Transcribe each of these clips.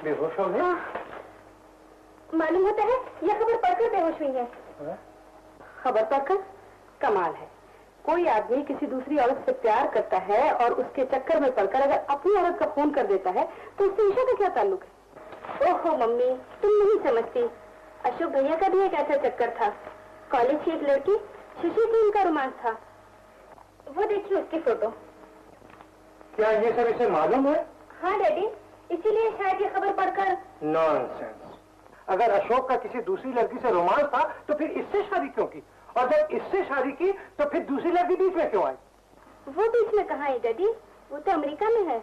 बेहोश हो गए? मालूम होता है यह खबर पढ़कर बेहोश हुई है। खबर पढ़कर? कमाल है। कोई आदमी किसी दूसरी औरत से प्यार करता है और उसके चक्कर में पड़कर अगर अपनी औरत का खून कर देता है तो उससे ईशा का क्या ताल्लुक है? ओहो मम्मी, तुम नहीं समझती। अशोक भैया का भी एक ऐसा चक्कर था। कॉलेज की एक लड़की शशि से उनका रोमांस था। वो देखिए उसकी फोटो। क्या ये सब इसे मालूम है? हाँ डैडी, इसीलिए शायद ये खबर पढ़कर। नॉनसेंस। अगर अशोक का किसी दूसरी लड़की से रोमांस था तो फिर इससे शादी क्यों की? और जब इससे शादी की तो फिर दूसरी लड़की बीच में क्यों आई? वो बीच में कहाँ है डैडी, वो तो अमेरिका में है।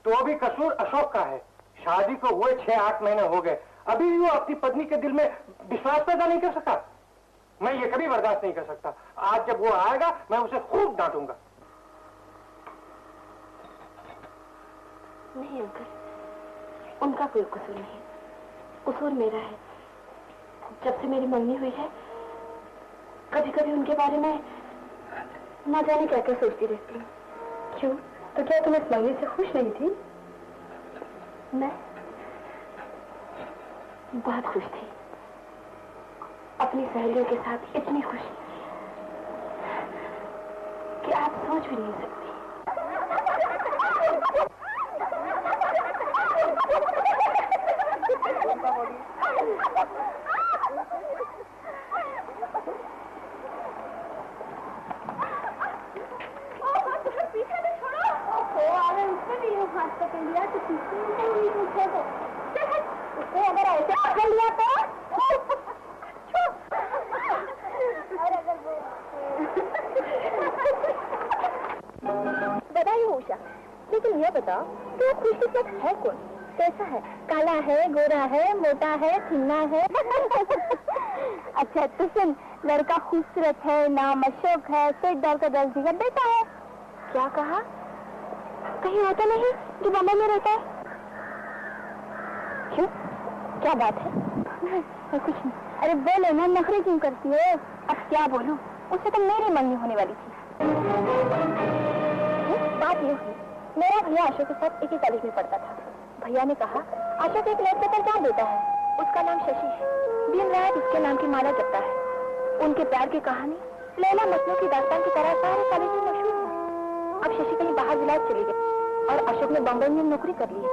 तो भी कसूर अशोक का है। शादी को हुए 6-8 महीने हो गए, अभी भी वो अपनी पत्नी के दिल में विश्वास पैदा नहीं कर सका। मैं ये कभी बर्दाश्त नहीं कर सकता। आज जब वो आएगा मैं उसे खूब डांटूंगा। नहीं अंकल, उनका कोई कसूर नहीं, कसूर मेरा है। जब से मेरी मम्मी हुई है कभी कभी उनके बारे में ना जाने क्या क्या सोचती रहती हूँ। क्यों? तो क्या तुम इस मम्मी से खुश नहीं थी? मैं बहुत खुश थी, अपनी सहेलियों के साथ इतनी खुश कि आप सोच भी नहीं सकती। हाथ पकड़ लिया तो पीछे नहीं पूछे तो उसको अगर ऐसे पकड़ लिया तो बताइए उषा, लेकिन यह बताओ कि खुशकिस्मत है कौन? कैसा है? काला है, गोरा है, मोटा है, थिन्ना है? अच्छा तो सुन, लड़का खूबसूरत है, नाम अशोक है, पेट दर्द का दर्द का बेटा है। क्या कहा? कहीं होता नहीं जो बम्बई में रहता है? क्यों, क्या बात है? कुछ नहीं। अरे बोलो ना, नखरे क्यों करती हो? अब क्या बोलूं, उससे तो मेरी मंगनी होने वाली थी। बात ये हुई, मेरा भैया अशोक के साथ एक ही कॉलेज में पढ़ता था। भैया ने कहा अशोक एक लड़के पर क्या देता है, उसका नाम शशि है, दिन रात उसके नाम की माला जपता है। उनके प्यार की कहानी लैला मजनू की दास्तान की तरह सारे कॉलेज में मशहूर है। अब शशि कहीं बाहर विलायत चली गई और अशोक ने बम्बई में नौकरी कर ली है।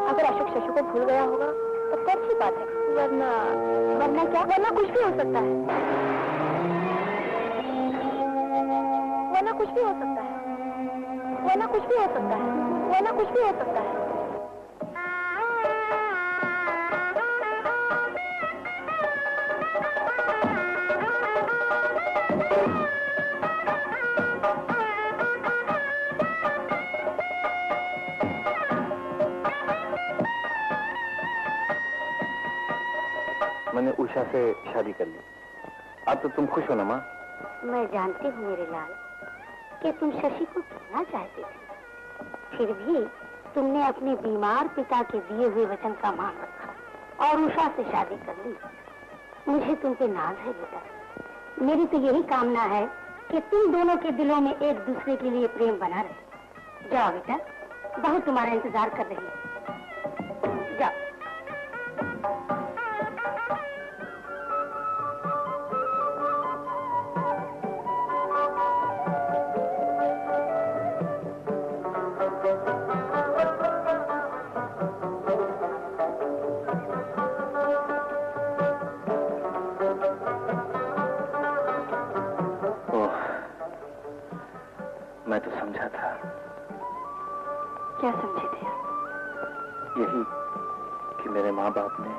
अगर अशोक शशि को भूल गया होगा तो क्या अच्छी बात है, वरना क्या? वरना कुछ भी हो सकता है, वरना कुछ भी हो सकता है, वरना कुछ भी हो सकता है, वरना कुछ भी हो सकता है। मैंने उषा से शादी कर ली। अब तो तुम खुश हो ना माँ? मैं जानती हूँ मेरे लाल कि तुम शशि को कितना चाहते थे, फिर भी तुमने अपने बीमार पिता के दिए हुए वचन का मान रखा और उषा से शादी कर ली। मुझे तुम पे नाज है बेटा। मेरी तो यही कामना है कि तुम दोनों के दिलों में एक दूसरे के लिए प्रेम बना रहे। जाओ बेटा, बहू तुम्हारा इंतजार कर रही है, जाओ। मैं तो समझा था। क्या समझे थे? यही कि मेरे माँ बाप ने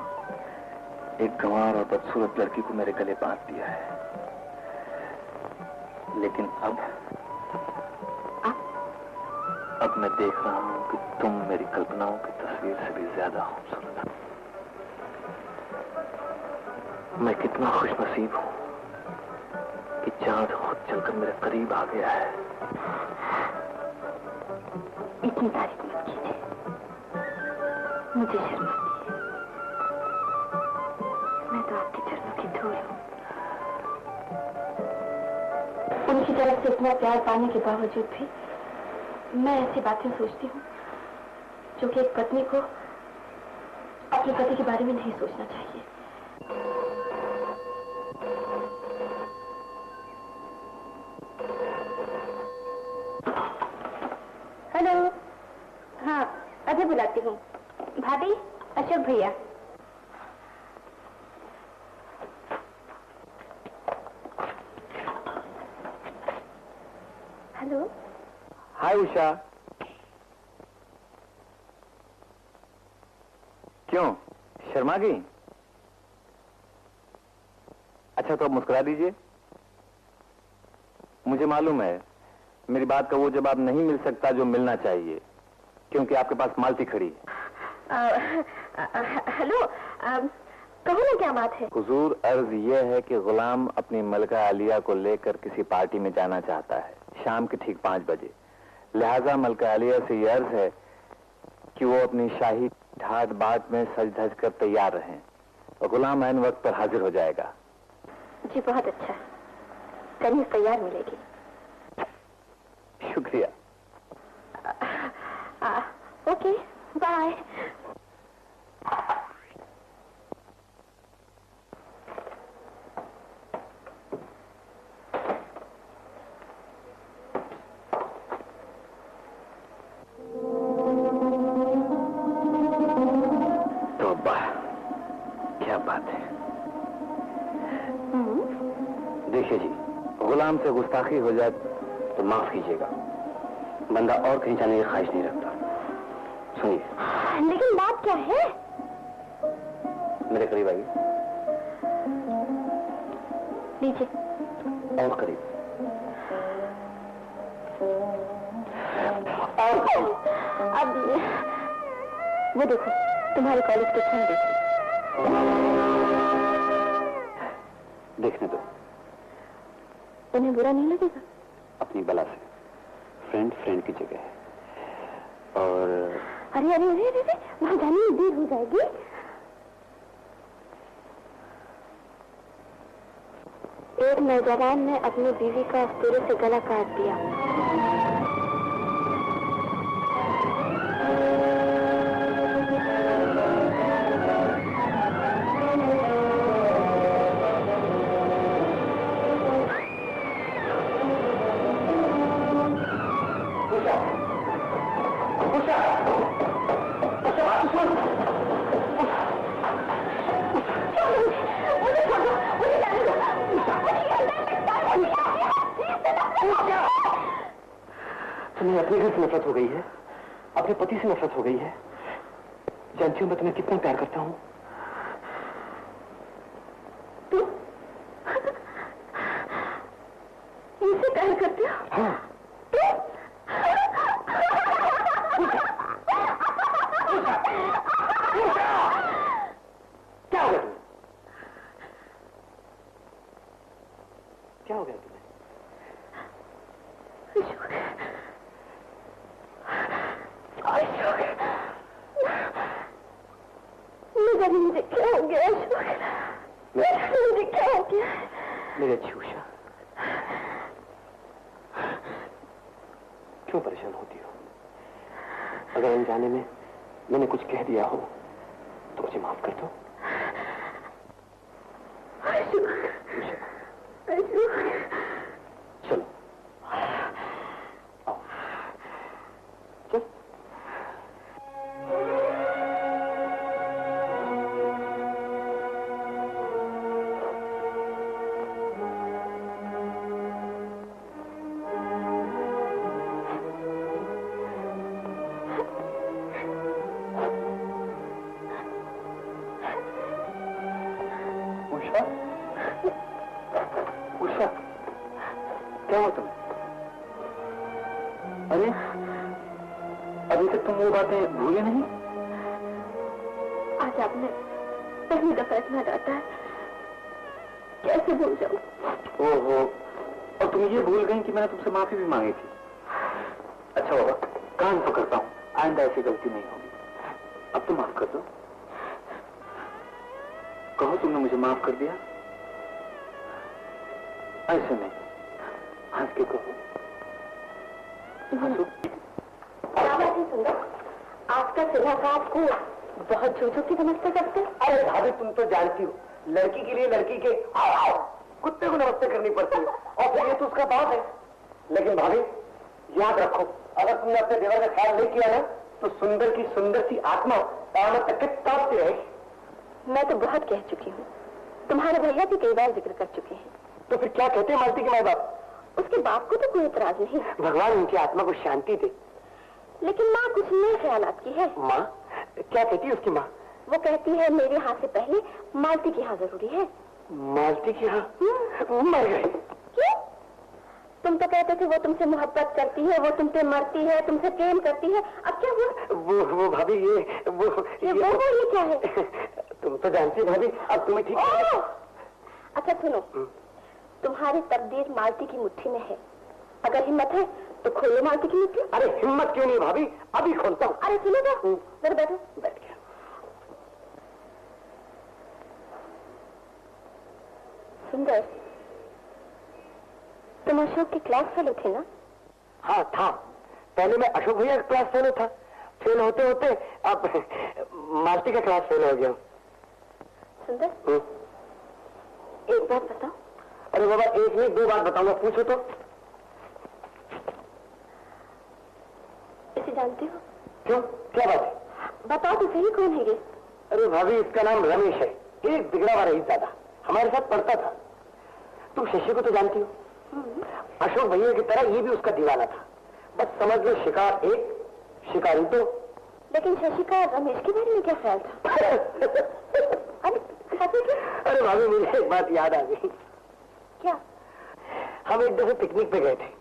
एक गंवार और बदसूरत लड़की को मेरे गले बांध दिया है। लेकिन अब मैं देख रहा हूँ कि तुम मेरी कल्पनाओं की तस्वीर से भी ज्यादा खूबसूरत हो। मैं कितना खुशनसीब हूँ कि चांद खुद चलकर मेरे करीब आ गया है। इतनी तारीफ मत कीजिए, मुझे शर्म आती है। मैं तो आपके चरणों की धूल हूँ। उनकी तरफ से इतना प्यार पाने के बावजूद भी मैं ऐसी बातें सोचती हूँ जो कि एक पत्नी को अपने पति के बारे में नहीं सोचना चाहिए। हेलो, हाँ अभी बुलाती हूँ। भाभी, अशोक भैया। हेलो। हाय उषा। क्यों शर्मा गई? अच्छा तो अब मुस्कुरा दीजिए। मुझे मालूम है मेरी बात का वो जवाब नहीं मिल सकता जो मिलना चाहिए, क्योंकि आपके पास मालती खड़ी है। हेलो, कहो ना क्या बात है? हुजूर, अर्ज यह है कि गुलाम अपनी मलका आलिया को लेकर किसी पार्टी में जाना चाहता है शाम के ठीक 5 बजे। लिहाजा मलका आलिया से यह अर्ज है कि वो अपनी शाही ठाट बाट में सज धज कर तैयार रहें और गुलाम ऐन वक्त पर हाजिर हो जाएगा। जी बहुत अच्छा, कहीं तैयार मिलेगी। शुक्रिया। Okay, bye. क्या बात है। देखिए जी, गुलाम से गुस्ताखी हो जाए तो माफ कीजिएगा, बंदा और कहीं जाने की ख्वाहिश नहीं रखता। सुनिए। लेकिन बात क्या है? मेरे करीब आइए। लीजिए। और करीब। अब वो देखो, तुम्हारे कॉलेज के फ्रेंड देखो। देखने दो। उन्हें बुरा नहीं लगेगा? अपनी बला से फ्रेंड फ्रेंड की जगह है। और अरे अरे अरे अरे, वहां जाने में देर हो जाएगी। एक नौजवान ने अपनी बीवी का अस्तूरे से गला काट दिया। तुम्हें अपने घर से नफरत हो गई है, अपने पति से नफरत हो गई है। जानती हूँ मैं तुम्हें कितना प्यार करता हूँ। इनसे प्यार करते हो? हाँ। क्या हो गया तुम्हें? क्या हो गया तुम्हें? मुझे क्या हो गया अशोक? मुझे क्या हो गया? मेरी अच्छी उषा, क्यों परेशान होती हो? अगर अनजाने में मैंने कुछ कह दिया हो तो मुझे माफ कर दो। चलो आओ। चल। उषा, उषा, क्या हुआ तुम्हें? अरे अभी तक तुम वो बातें भूले नहीं? आज आपने पहली दफा इतना डांटा है, कैसे भूल जाऊं? ओहो, और तुम ये भूल गई कि मैंने तुमसे माफी भी मांगी थी। अच्छा बाबा, कान पकड़ता हूँ, आइंदा ऐसी गलती नहीं होगी। अब तो माफ कर दो। कहो तुमने मुझे माफ कर दिया। ऐसे नहीं, हंस के कहो। क्या बात है सुंदर, आपका सुबह का आपको बहुत झूठों की नमस्ते करते। अरे भाभी तुम तो जानती हो, लड़की के लिए लड़की के आओ आओ कुत्ते को नमस्ते करनी पड़ती है, और फिर ये तो उसका बाप है। लेकिन भाभी याद रखो, अगर तुमने अपने देवर का ख्याल नहीं किया ना, तो सुंदर की सुंदर सी आत्मा कयामत तक के तड़पती रहेगी। मैं तो बहुत कह चुकी हूँ, तुम्हारे भैया भी कई बार जिक्र कर चुके हैं। तो फिर क्या कहते हैं मालती के माँ बाप? उसके बाप को तो कोई इतराज नहीं, भगवान उनकी आत्मा को शांति दे। लेकिन माँ कुछ नए ख्यालात की है। माँ क्या कहती है उसकी माँ? वो कहती है मेरे हाथ से पहले मालती की यहाँ जरूरी है। मालती की यहाँ मर गई। क्यों? तुम तो कहते थे वो तुमसे मोहब्बत करती है, वो तुमसे मरती है, तुमसे प्रेम करती है। अब क्या हुआ? वो भाभी ये क्या है? तुम तो जानती भाभी, अब तुम्हें ठीक है। अच्छा सुनो, तुम्हारी तकदीर मालती की मुट्ठी में है। अगर हिम्मत है तो खोलो मालती की मुट्ठी। अरे हिम्मत क्यों नहीं भाभी, अभी खोलता हूँ। अरे सुनो तो, जरा बैठो। बैठ गया। सुंदर, तुम अशोक की क्लास फेलो थे ना? हाँ था। पहले मैं अशोक भैया का क्लास फेलो था, फेल होते होते अब मालती का क्लास फेल हो गया। सुंदर, एक बात बताओ। अरे बाबा एक नहीं 2 बात बताऊंगा, पूछो तो। इसे जानती हो? क्यों, क्या बात है? बताओ तो सही, कौन है ये? अरे भाभी इसका नाम रमेश है, एक बिगड़ा हुआ रईस दादा, हमारे साथ पढ़ता था। तुम शशि को तो जानती हो, अशोक भैया की तरह ये भी उसका दीवाना था। बस समझ लो शिकार एक, शिकारी दो। लेकिन शशि का रमेश के बारे में क्या ख्याल था? अरे भाभी मुझे एक बात याद आ गई। क्या? हम एक दफे पिकनिक पे गए थे।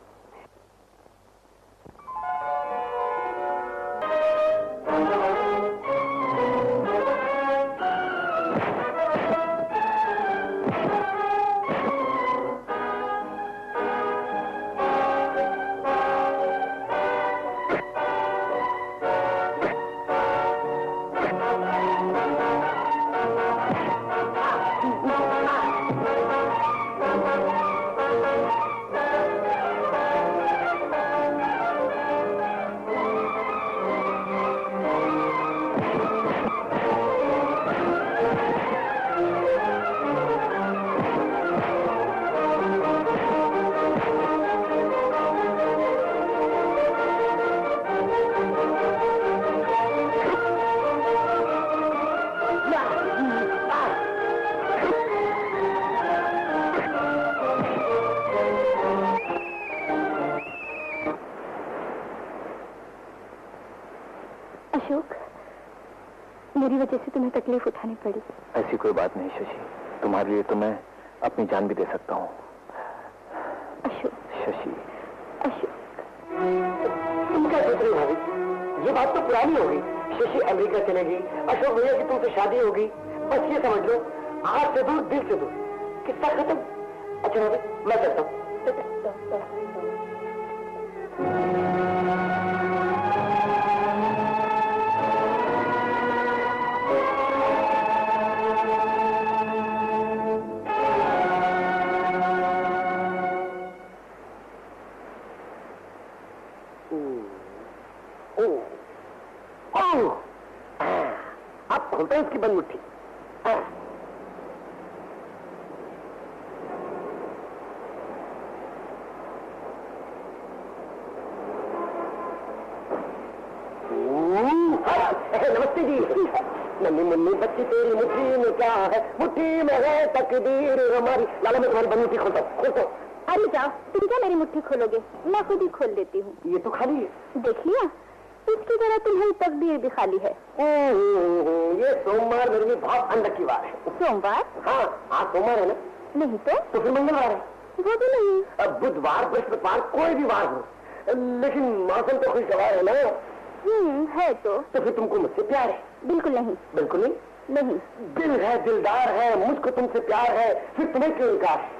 अशोक, मेरी वजह से तुम्हें तकलीफ उठानी पड़ी। ऐसी कोई बात नहीं शशि, तुम्हारे लिए तो मैं अपनी जान भी दे सकता हूँ। अशोक। शशि। अशोक, तुम क्या सोच रही हो भाभी? ये बात तो पुरानी होगी। शशि अमेरिका चलेगी, अशोक भैया की तुमसे शादी होगी, बस ये समझ लो हाथ से दूर दिल से दूर, किस्सा खत्म। अच्छा भाभी मैं चलता हूँ। अब खोलते हैं इसकी बंद मुट्ठी। नमस्ते जी। नन्ही मुन्नी बच्ची तेरी मुट्ठी में क्या है, मुट्ठी में है तकदीर हमारी। लाला मैं तुम्हारी बंद मुट्ठी खोलता हूँ, खोलता हूँ। अरे जाओ, तुम क्या मेरी मुट्ठी खोलोगे? मैं खुद ही खोल देती हूँ। ये तो खाली है। देख लिया, इसकी तरह तुम्हारी तकदीर भी खाली है। ये सोमवार मेरे लिए बहुत अंदर की बात है। सोमवार? हाँ आज सोमवार है ना? नहीं तो फिर मंगलवार है। वो भी नहीं। अब बुधवार बृहस्पतिवार कोई भी वार हो, लेकिन मौसम तो खुशगवार है ना? है तो फिर तुमको मुझसे प्यार है? बिल्कुल नहीं। बिल्कुल नहीं? नहीं। दिल है, दिलदार है, मुझको तुमसे प्यार है, फिर तुम्हें क्यों इनकार है?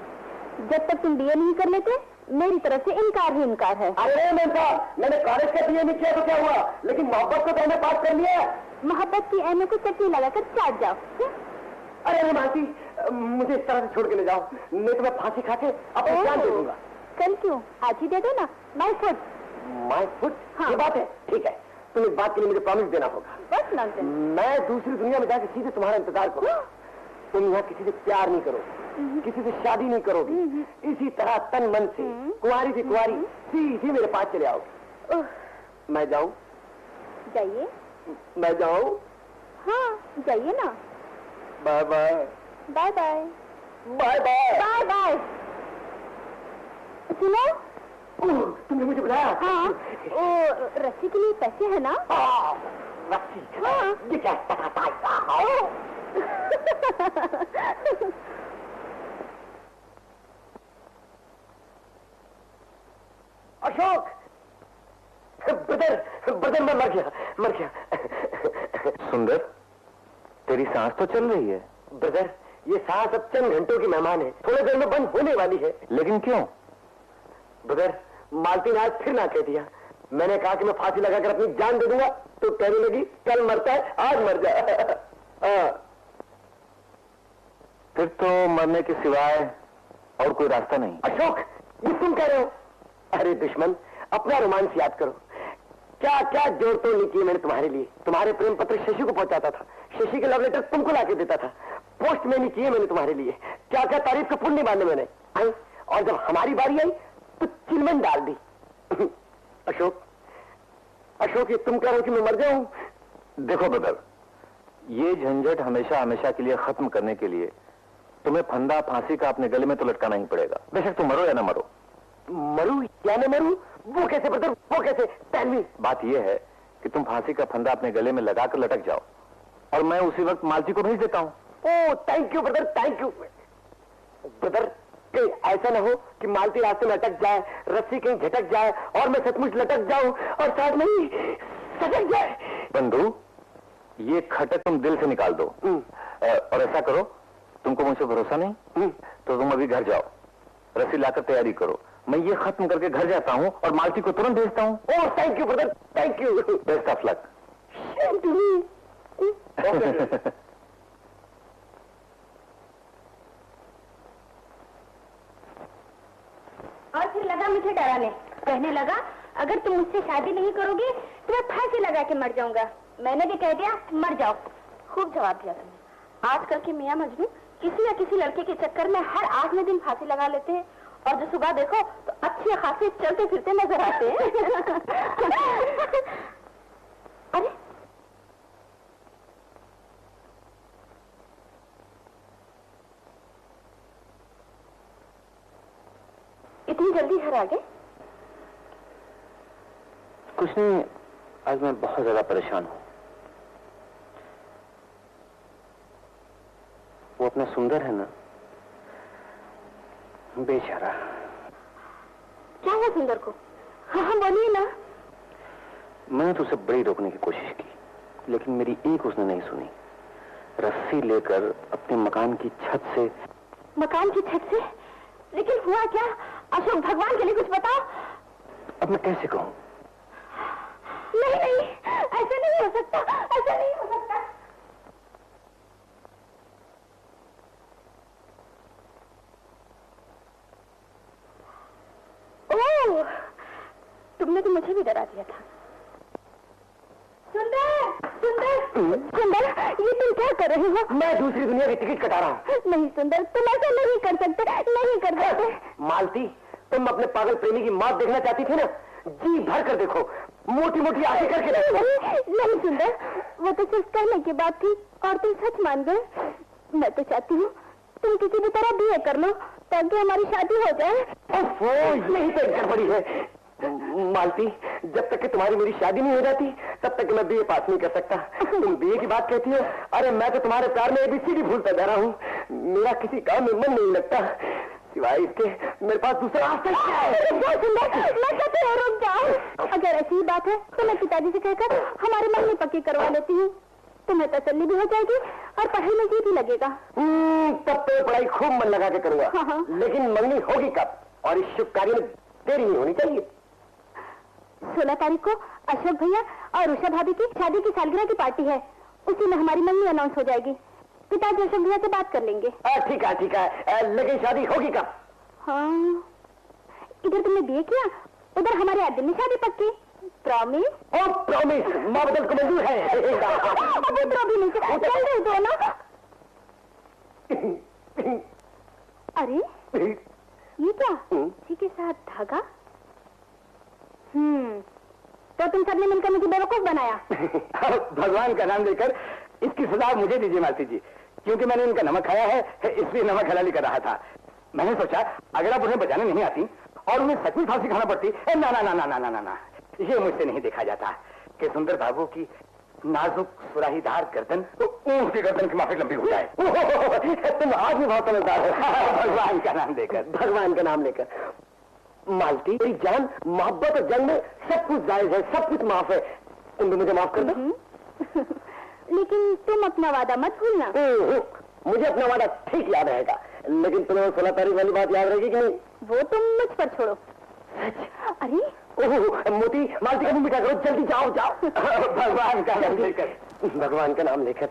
जब तक तुम बीए नहीं कर लेते मेरी तरफ से इनकार ही इनकार है। अरे मैंने कॉलेज का बीए नहीं किया तो क्या हुआ, लेकिन मोहब्बत को तो मैंने पास कर लिया। मोहब्बत की एमए को चटनी लगाकर चाट जाओ। अरे मासी मुझे इस तरह से छोड़ के ले जाओ, नहीं तो मैं फांसी खा के अपनी जान दे दूंगा। कल क्यों, आज ही दे दो ना। My foot. My foot? हाँ। ये बात है, ठीक है। तुम एक बात के लिए मुझे प्रॉमिस देना होगा। बस नॉनसेंस। मैं दूसरी दुनिया में जाकर सीधे तुम्हारा इंतजार करूँ। तुम यहाँ किसी से प्यार नहीं करोगे, किसी से शादी नहीं करोगे, इसी तरह तन मन से कुंवारी से कुंवारी सीधी मेरे पास चले आओगे। मैं जाऊँ? जाइए। मैं जाऊँ? हाँ जाइए ना। Bye bye. Bye bye. Bye bye. Bye bye. सुनो, तुमने मुझे बुलाया? हाँ, वो रस्सी के लिए पैसे है ना? रस्सी? हाँ। ये क्या अशोक, ब्रदर मैं मर गया। सुंदर, तेरी सांस तो चल रही है। ब्रदर, ये सांस अब चंद घंटों की मेहमान है, थोड़ी देर में बंद होने वाली है। लेकिन क्यों? ब्रदर, मालती ने आज फिर ना कह दिया। मैंने कहा कि मैं फांसी लगाकर अपनी जान दे दूंगा, तो कहने लगी कल मरता है आज मर जा। फिर तो मरने के सिवाय और कोई रास्ता नहीं। अशोक, ये तुम कह रहे हो? अरे दुश्मन, अपना रोमांस याद करो। क्या क्या जोड़ तोड़ नहीं की मैंने तुम्हारे लिए। तुम्हारे प्रेम पत्र शशि को पहुंचाता था, शशि के लव लेटर तुमको लाके देता था, पोस्ट में नहीं किए मैंने तुम्हारे लिए। क्या क्या तारीफ का पुण्य नहीं बांधे मैंने। आई और जब हमारी बारी आई तो चिलमन डाल दी। अशोक, ये तुम कह रहे हो कि मैं मर जाऊं? देखो ब्रदर, ये झंझट हमेशा हमेशा के लिए खत्म करने के लिए तुम्हें फंदा फांसी का अपने गले में तो लटकाना ही पड़ेगा, बेशक तुम मरो या ना मरो। मरू या न मरू? वो कैसे ब्रदर, वो कैसे? टेल बात यह है कि तुम फांसी का फंदा अपने गले में लगाकर लटक जाओ और मैं उसी वक्त मालती को भेज देता हूं। Oh thank you brother, thank you. Brother, कहीं ऐसा ना हो कि मालती रास्ते में अटक जाए, रस्सी कहीं झटक जाए और मैं सचमुच लटक जाऊं और साथ में ही सटक जाए। बंधु, ये खटक तुम दिल से निकाल दो। और ऐसा करो, तुमको मुझसे भरोसा नहीं तो तुम अभी घर जाओ, रस्सी लाकर तैयारी करो, मैं ये खत्म करके घर जाता हूँ और मालती को तुरंत भेजता हूँ। Oh thank you brother, thank you. Best of luck. और फिर लगा मुझे डराने, कहने लगा अगर तुम मुझसे शादी नहीं करोगे तो मैं फांसी लगा के मर जाऊंगा। मैंने भी कह दिया मर जाओ। खूब जवाब दिया तुमने। आजकल के मियां मजनू किसी या किसी लड़के के चक्कर में हर 8वें दिन फांसी लगा लेते हैं और जो सुबह देखो तो अच्छे खासे चलते फिरते नजर आते हैं। अरे इतनी जल्दी घर आ गए? कुछ नहीं, आज मैं बहुत ज्यादा परेशान हूं। वो अपना सुंदर है ना, बेचारा। क्या हुआ सुंदर को? हाँ बोलिए ना। मैंने तो उसे बड़ी रोकने की कोशिश की, लेकिन मेरी एक उसने नहीं सुनी। रस्सी लेकर अपने मकान की छत से। मकान की छत से? लेकिन हुआ क्या? अशोक, भगवान के लिए कुछ बताओ। अब मैं कैसे कहूं? नहीं, ऐसा नहीं हो सकता, ऐसा नहीं हो सकता। ओह, तुमने तो मुझे भी डरा दिया था। सुंदर, ये तुम क्या कर रहे हो? मैं दूसरी दुनिया की टिकट कटा रहा हूँ। नहीं सुंदर, तुम ऐसा नहीं कर सकते, नहीं कर सकते। मालती, तुम अपने पागल प्रेमी की मौत देखना चाहती थी ना? जी भर कर देखो, मोटी मोटी आंखें करके देखो। नहीं सुंदर, वो तो सिर्फ कहने की बात थी और तुम सच मान गए। मैं तो चाहती हूँ तुम किसी भी तरह बीए कर लो ताकि हमारी शादी हो जाए। ओफो, यही तो गड़बड़ी है। मालती, जब तक कि तुम्हारी मेरी शादी नहीं हो जाती तब तक मैं बीए पास नहीं कर सकता। तुम बीए की बात कहती हो, अरे मैं तो तुम्हारे प्यार में ABCD भूलता जा रहा हूँ। मेरा किसी काम में मन नहीं लगता, सिवाय इसके मेरे पास दूसरा रास्ता क्या है? मैं कहती हूँ रुक जाओ। अगर ऐसी ही बात है तो मैं पिताजी से कहकर हमारी मंगनी पक्की करवा लेती हूँ, तुम्हें तसल्ली भी हो जाएगी और पढ़ाई में जी भी लगेगा। तब तो पढ़ाई खूब मन लगा के करूंगा। हाँ। लेकिन मंगनी होगी कब? और इस शुभ कार्य में देरी नहीं होनी चाहिए। 16 तारीख को अशोक भैया और उषा भाभी की शादी की सालगिरह की पार्टी है, उसी में हमारी मंगनी अनाउंस हो जाएगी। पिताजी अशोक भैया से बात कर लेंगे। ठीक है, लेकिन शादी होगी कब? हाँ, इधर तुमने बीए किया, उधर हमारे आदमी में शादी पक्की, प्रॉमिस? ओ प्रॉमिस, माँ बदल को मंजूर है। अभी तो अभी नहीं चल रहे दोनों। अरे ये क्या? इसी के साथ धागा? तो तुम सबने मिलकर मुझे बेवकूफ बनाया। भगवान का नाम लेकर इसकी सजा मुझे दीजिए मालती जी, क्योंकि मैंने इनका नमक खाया है, इसलिए नमक हलाली कर रहा था। मैंने सोचा अगर आप उन्हें बचाने नहीं आती और उन्हें सचमुच फांसी खाना पड़ती, ना ना ना ना ना ना ना ना, ये मुझसे नहीं देखा जाता कि सुंदर बाबू की नाजुक सुराहीदार गर्दन ऊंट की गर्दन की माफिक लंबी हो जाए। तुम आज भी बहुत समझदार हो। भगवान का नाम लेकर, भगवान का नाम लेकर। मालती, मेरी जान, मोहब्बत और जंग में सब कुछ जायज है, सब कुछ माफ है। तुम भी मुझे माफ कर दो। लेकिन तुम अपना वादा मत भूलना। मुझे अपना वादा ठीक याद रहेगा, लेकिन तुम्हें 16 तारीख वाली बात याद रहेगी कि नहीं? वो तुम मुझ पर छोड़ो। अरे मोती, मालती का मुंह मीठा करो, जल्दी जाओ जाओ। भगवान का नाम लेकर, भगवान का नाम लेकर।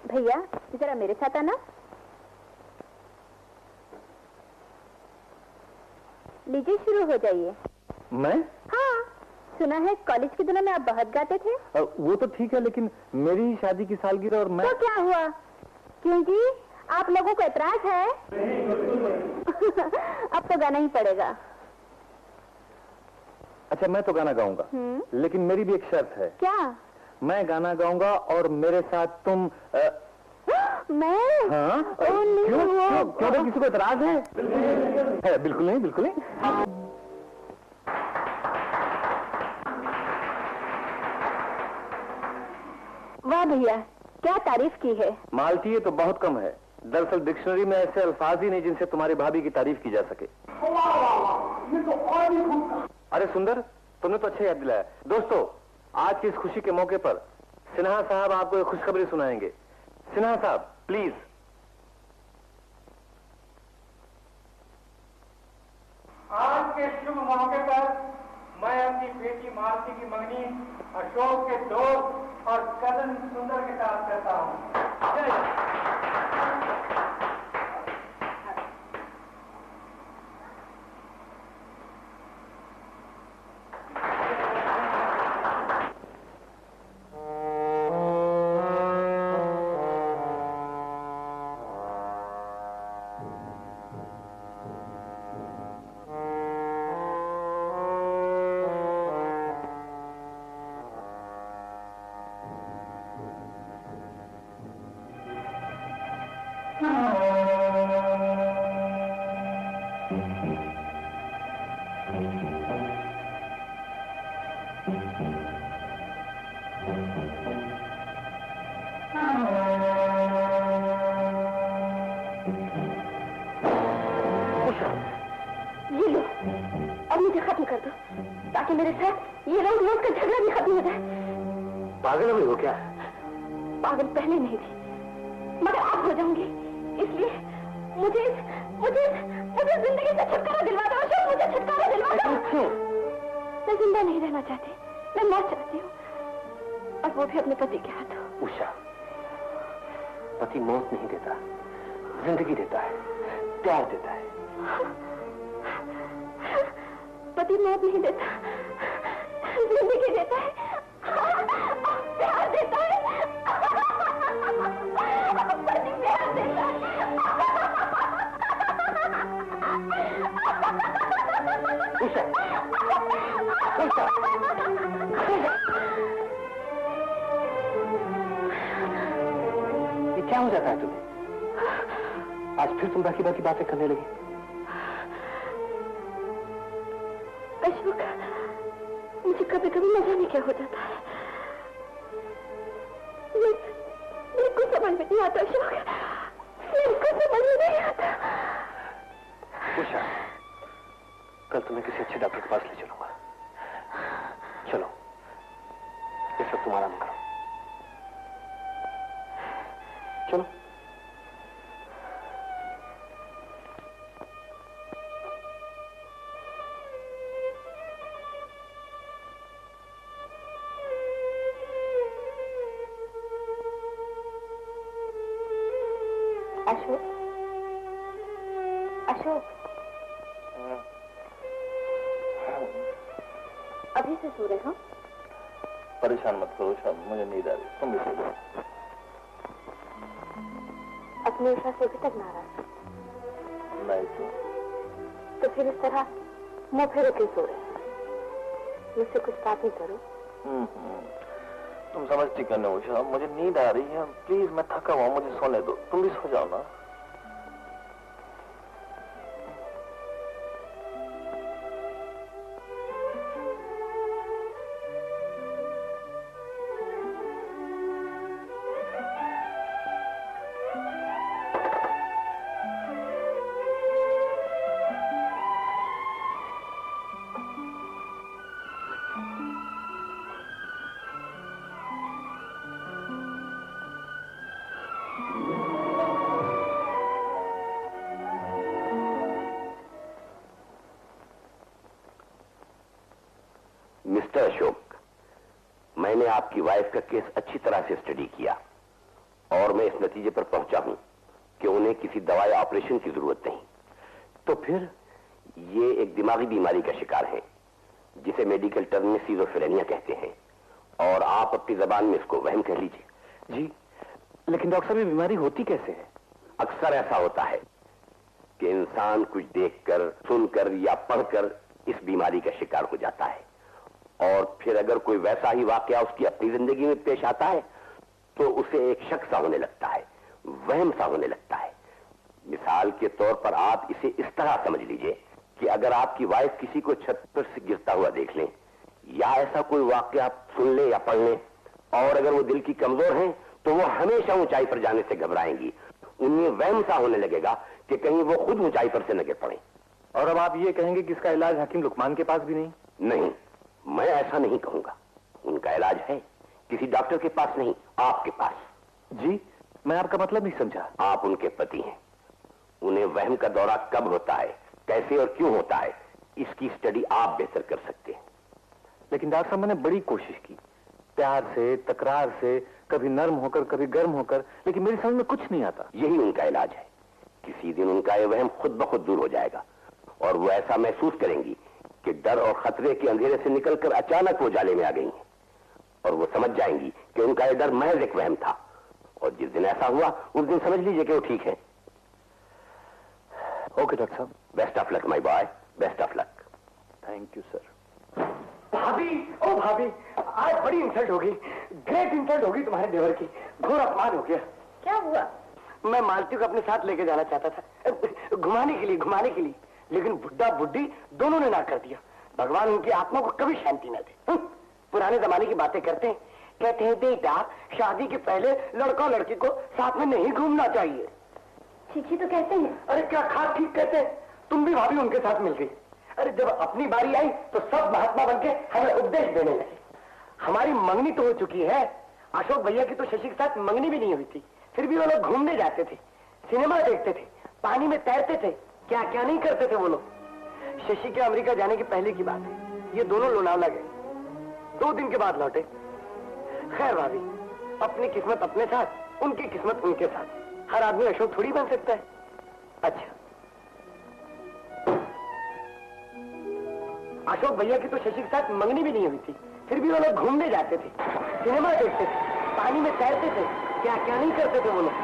भैया जरा मेरे साथ आना। लीजिए शुरू हो जाइए। मैं? हाँ, सुना है कॉलेज के दिनों में आप बहुत गाते थे। वो तो ठीक है, लेकिन मेरी शादी की सालगिरह और मैं। तो क्या हुआ? क्यों जी, आप लोगों को एतराज है? अब तो गाना ही पड़ेगा। अच्छा, मैं तो गाना गाऊंगा, लेकिन मेरी भी एक शर्त है। क्या? मैं गाना गाऊंगा और मेरे साथ तुम मैं? हाँ? क्यों किसी को एतराज है? बिल्कुल नहीं, बिल्कुल नहीं। वाह भैया, क्या तारीफ की है। मालती, ये तो बहुत कम है। दरअसल डिक्शनरी में ऐसे अल्फाज ही नहीं जिनसे तुम्हारी भाभी की तारीफ की जा सके। अरे सुंदर, तुमने तो अच्छा याद दिलाया। दोस्तों, आज की इस खुशी के मौके पर सिन्हा साहब आपको एक खुशखबरी सुनाएंगे। सिन्हा साहब, प्लीज। आज के शुभ मौके पर मैं अपनी बेटी मालती की मंगनी अशोक के दोस्त और कजन सुंदर के साथ करता हूँ। ये लो, अब मुझे खत्म कर दो, ताकि मेरे साथ ये रोज रोज का झगड़ा भी खत्म हो जाए। पागल हुई हो क्या? पागल पहले नहीं थी, मगर अब हो जाऊंगी। इसलिए मुझे मुझे मुझे जिंदगी से छुटकारा दिलवा दो अशोक, मुझे छुटकारा दिलवा दो। मैं जिंदा नहीं रहना चाहती, मैं मौत चाहती हूँ, और वो भी अपने पति के हाथों। उषा, पति मौत नहीं देता, जिंदगी देता है, प्यार देता है। पति मौत नहीं देता, जिंदगी देता है, प्यार देता है। पति प्यार देता है। उषा, उषा, ये क्या हो जाता है तुम्हें? आज फिर तुम बाकी बातें करने लगी। अशोक, मुझे कभी कभी मजा नहीं क्या हो जाता है। मेरे को समझ में नहीं आता अशोक, मेरे को समझ में नहीं आता। उषा, कल तुम्हें किसी अच्छे डॉक्टर के पास ले चलूंगा। चलो, इस वक्त तुम आराम करो। चलो। अशोक, अशोक, अभी से सो रहे हो? परेशान मत करो शाम, मुझे नींद आ रही, तुम भी सो जाओ। अपनी उषा से अभी तक नाराज? नहीं तो फिर इस तरह मुंह फेरे क्यों सो रहे? मुझसे कुछ बात नहीं करो। तुम समझती क्यों नहीं उषा, मुझे नींद आ रही है, प्लीज मैं थका हुआ, मुझे सोने दो, तुम भी सो जाओ ना। मिस्टर अशोक, मैंने आपकी वाइफ का केस अच्छी तरह से स्टडी किया और मैं इस नतीजे पर पहुंचा हूं कि उन्हें किसी दवा या ऑपरेशन की जरूरत नहीं। तो फिर ये एक दिमागी बीमारी का शिकार है जिसे मेडिकल टर्म में सिजोफ्रेनिया कहते हैं, और आप अपनी जबान में इसको वहम कह लीजिए। जी, लेकिन डॉक्टर साहब ये बीमारी होती कैसे है? अक्सर ऐसा होता है कि इंसान कुछ देखकर, सुनकर या पढ़कर इस बीमारी का शिकार हो जाता है, और फिर अगर कोई वैसा ही वाकया उसकी अपनी जिंदगी में पेश आता है तो उसे एक शक सा होने लगता है, वहम सा होने लगता है। मिसाल के तौर पर आप इसे इस तरह समझ लीजिए कि अगर आपकी वाइफ किसी को छत पर से गिरता हुआ देख लें या ऐसा कोई वाकया आप सुन ले या पढ़ लें, और अगर वो दिल की कमजोर हैं तो वो हमेशा ऊंचाई पर जाने से घबराएंगी। उन्हें वहम सा होने लगेगा कि कहीं वो खुद ऊंचाई पर से न गिर पड़े। और अब आप ये कहेंगे कि इसका इलाज हकीम लुकमान के पास भी नहीं? नहीं, मैं ऐसा नहीं कहूंगा। उनका इलाज है किसी डॉक्टर के पास नहीं, आपके पास। जी, मैं आपका मतलब नहीं समझा। आप उनके पति हैं, उन्हें वहम का दौरा कब होता है, कैसे और क्यों होता है, इसकी स्टडी आप बेहतर कर सकते हैं। लेकिन डॉक्टर साहब, मैंने बड़ी कोशिश की, प्यार से, तकरार से, कभी नर्म होकर, कभी गर्म होकर, लेकिन मेरी समझ में कुछ नहीं आता। यही उनका इलाज है। किसी दिन उनका ये वहम खुद ब खुद दूर हो जाएगा और वो ऐसा महसूस करेंगी कि डर और खतरे के अंधेरे से निकलकर अचानक वो जाले में आ गई हैं, और वो समझ जाएंगी कि उनका ये डर महज एक वहम था, और जिस दिन ऐसा हुआ उस दिन समझ लीजिए कि वो ठीक है। ओके डॉक्टर साहब। Best of luck my boy, best of luck. Thank you sir. भाभी, ओ भाभी, आज बड़ी इंसल्ट होगी, ग्रेट इंसल्ट होगी तुम्हारे देवर की, घोर अपमान हो गया। क्या हुआ? मैं मालती को अपने साथ लेके जाना चाहता था, घुमाने के लिए, लेकिन बुड्ढा बुड्ढी दोनों ने ना कर दिया। भगवान उनकी आत्मा को कभी शांति न दे। पुराने जमाने की बातें करते हैं, कहते हैं बेटा शादी के पहले लड़का लड़की को साथ में नहीं घूमना चाहिए। ठीक तो कहते हैं। अरे क्या खास ठीक कहते हैं, तुम भी भाभी उनके साथ मिल गई। अरे जब अपनी बारी आई तो सब महात्मा बनके हमें उपदेश देने लगे। हमारी मंगनी तो हो चुकी है, अशोक भैया की तो शशि के साथ मंगनी भी नहीं हुई थी, फिर भी वो लोग घूमने जाते थे, सिनेमा देखते थे, पानी में तैरते थे, क्या क्या नहीं करते थे वो लोग। शशि के अमेरिका जाने की पहले की बात है, ये दोनों लोनावला गए, 2 दिन के बाद लौटे। खैर भाभी, अपनी किस्मत अपने साथ, उनकी किस्मत उनके साथ, हर आदमी अशोक थोड़ी बन सकता है। अच्छा, अशोक भैया की तो शशि के साथ मंगनी भी नहीं हुई थी, फिर भी वो लोग घूमने जाते थे, सिनेमा देखते थे, पानी में तैरते थे, क्या क्या नहीं करते थे वो लोग।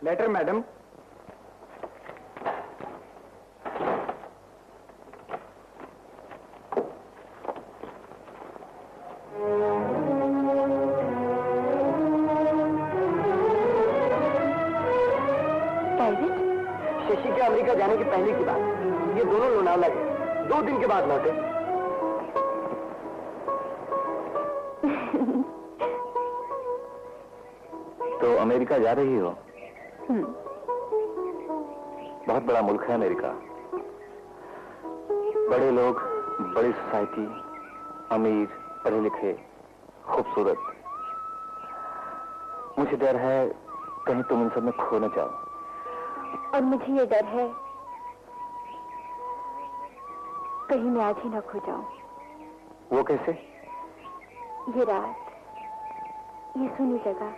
Letter madam. शशि के अमेरिका जाने की पहले की बात, ये दोनों लोनावला गए, 2 दिन के बाद लौटे। तो अमेरिका जा रही हो? बहुत बड़ा मुल्क है अमेरिका, बड़े लोग, बड़ी सोसाइटी, अमीर, पढ़े लिखे, खूबसूरत। मुझे डर है कहीं तुम इन सब में खो न जाओ। और मुझे ये डर है कहीं मैं आज ही न खो जाऊं। वो कैसे? ये रात, ये सुनी जगह,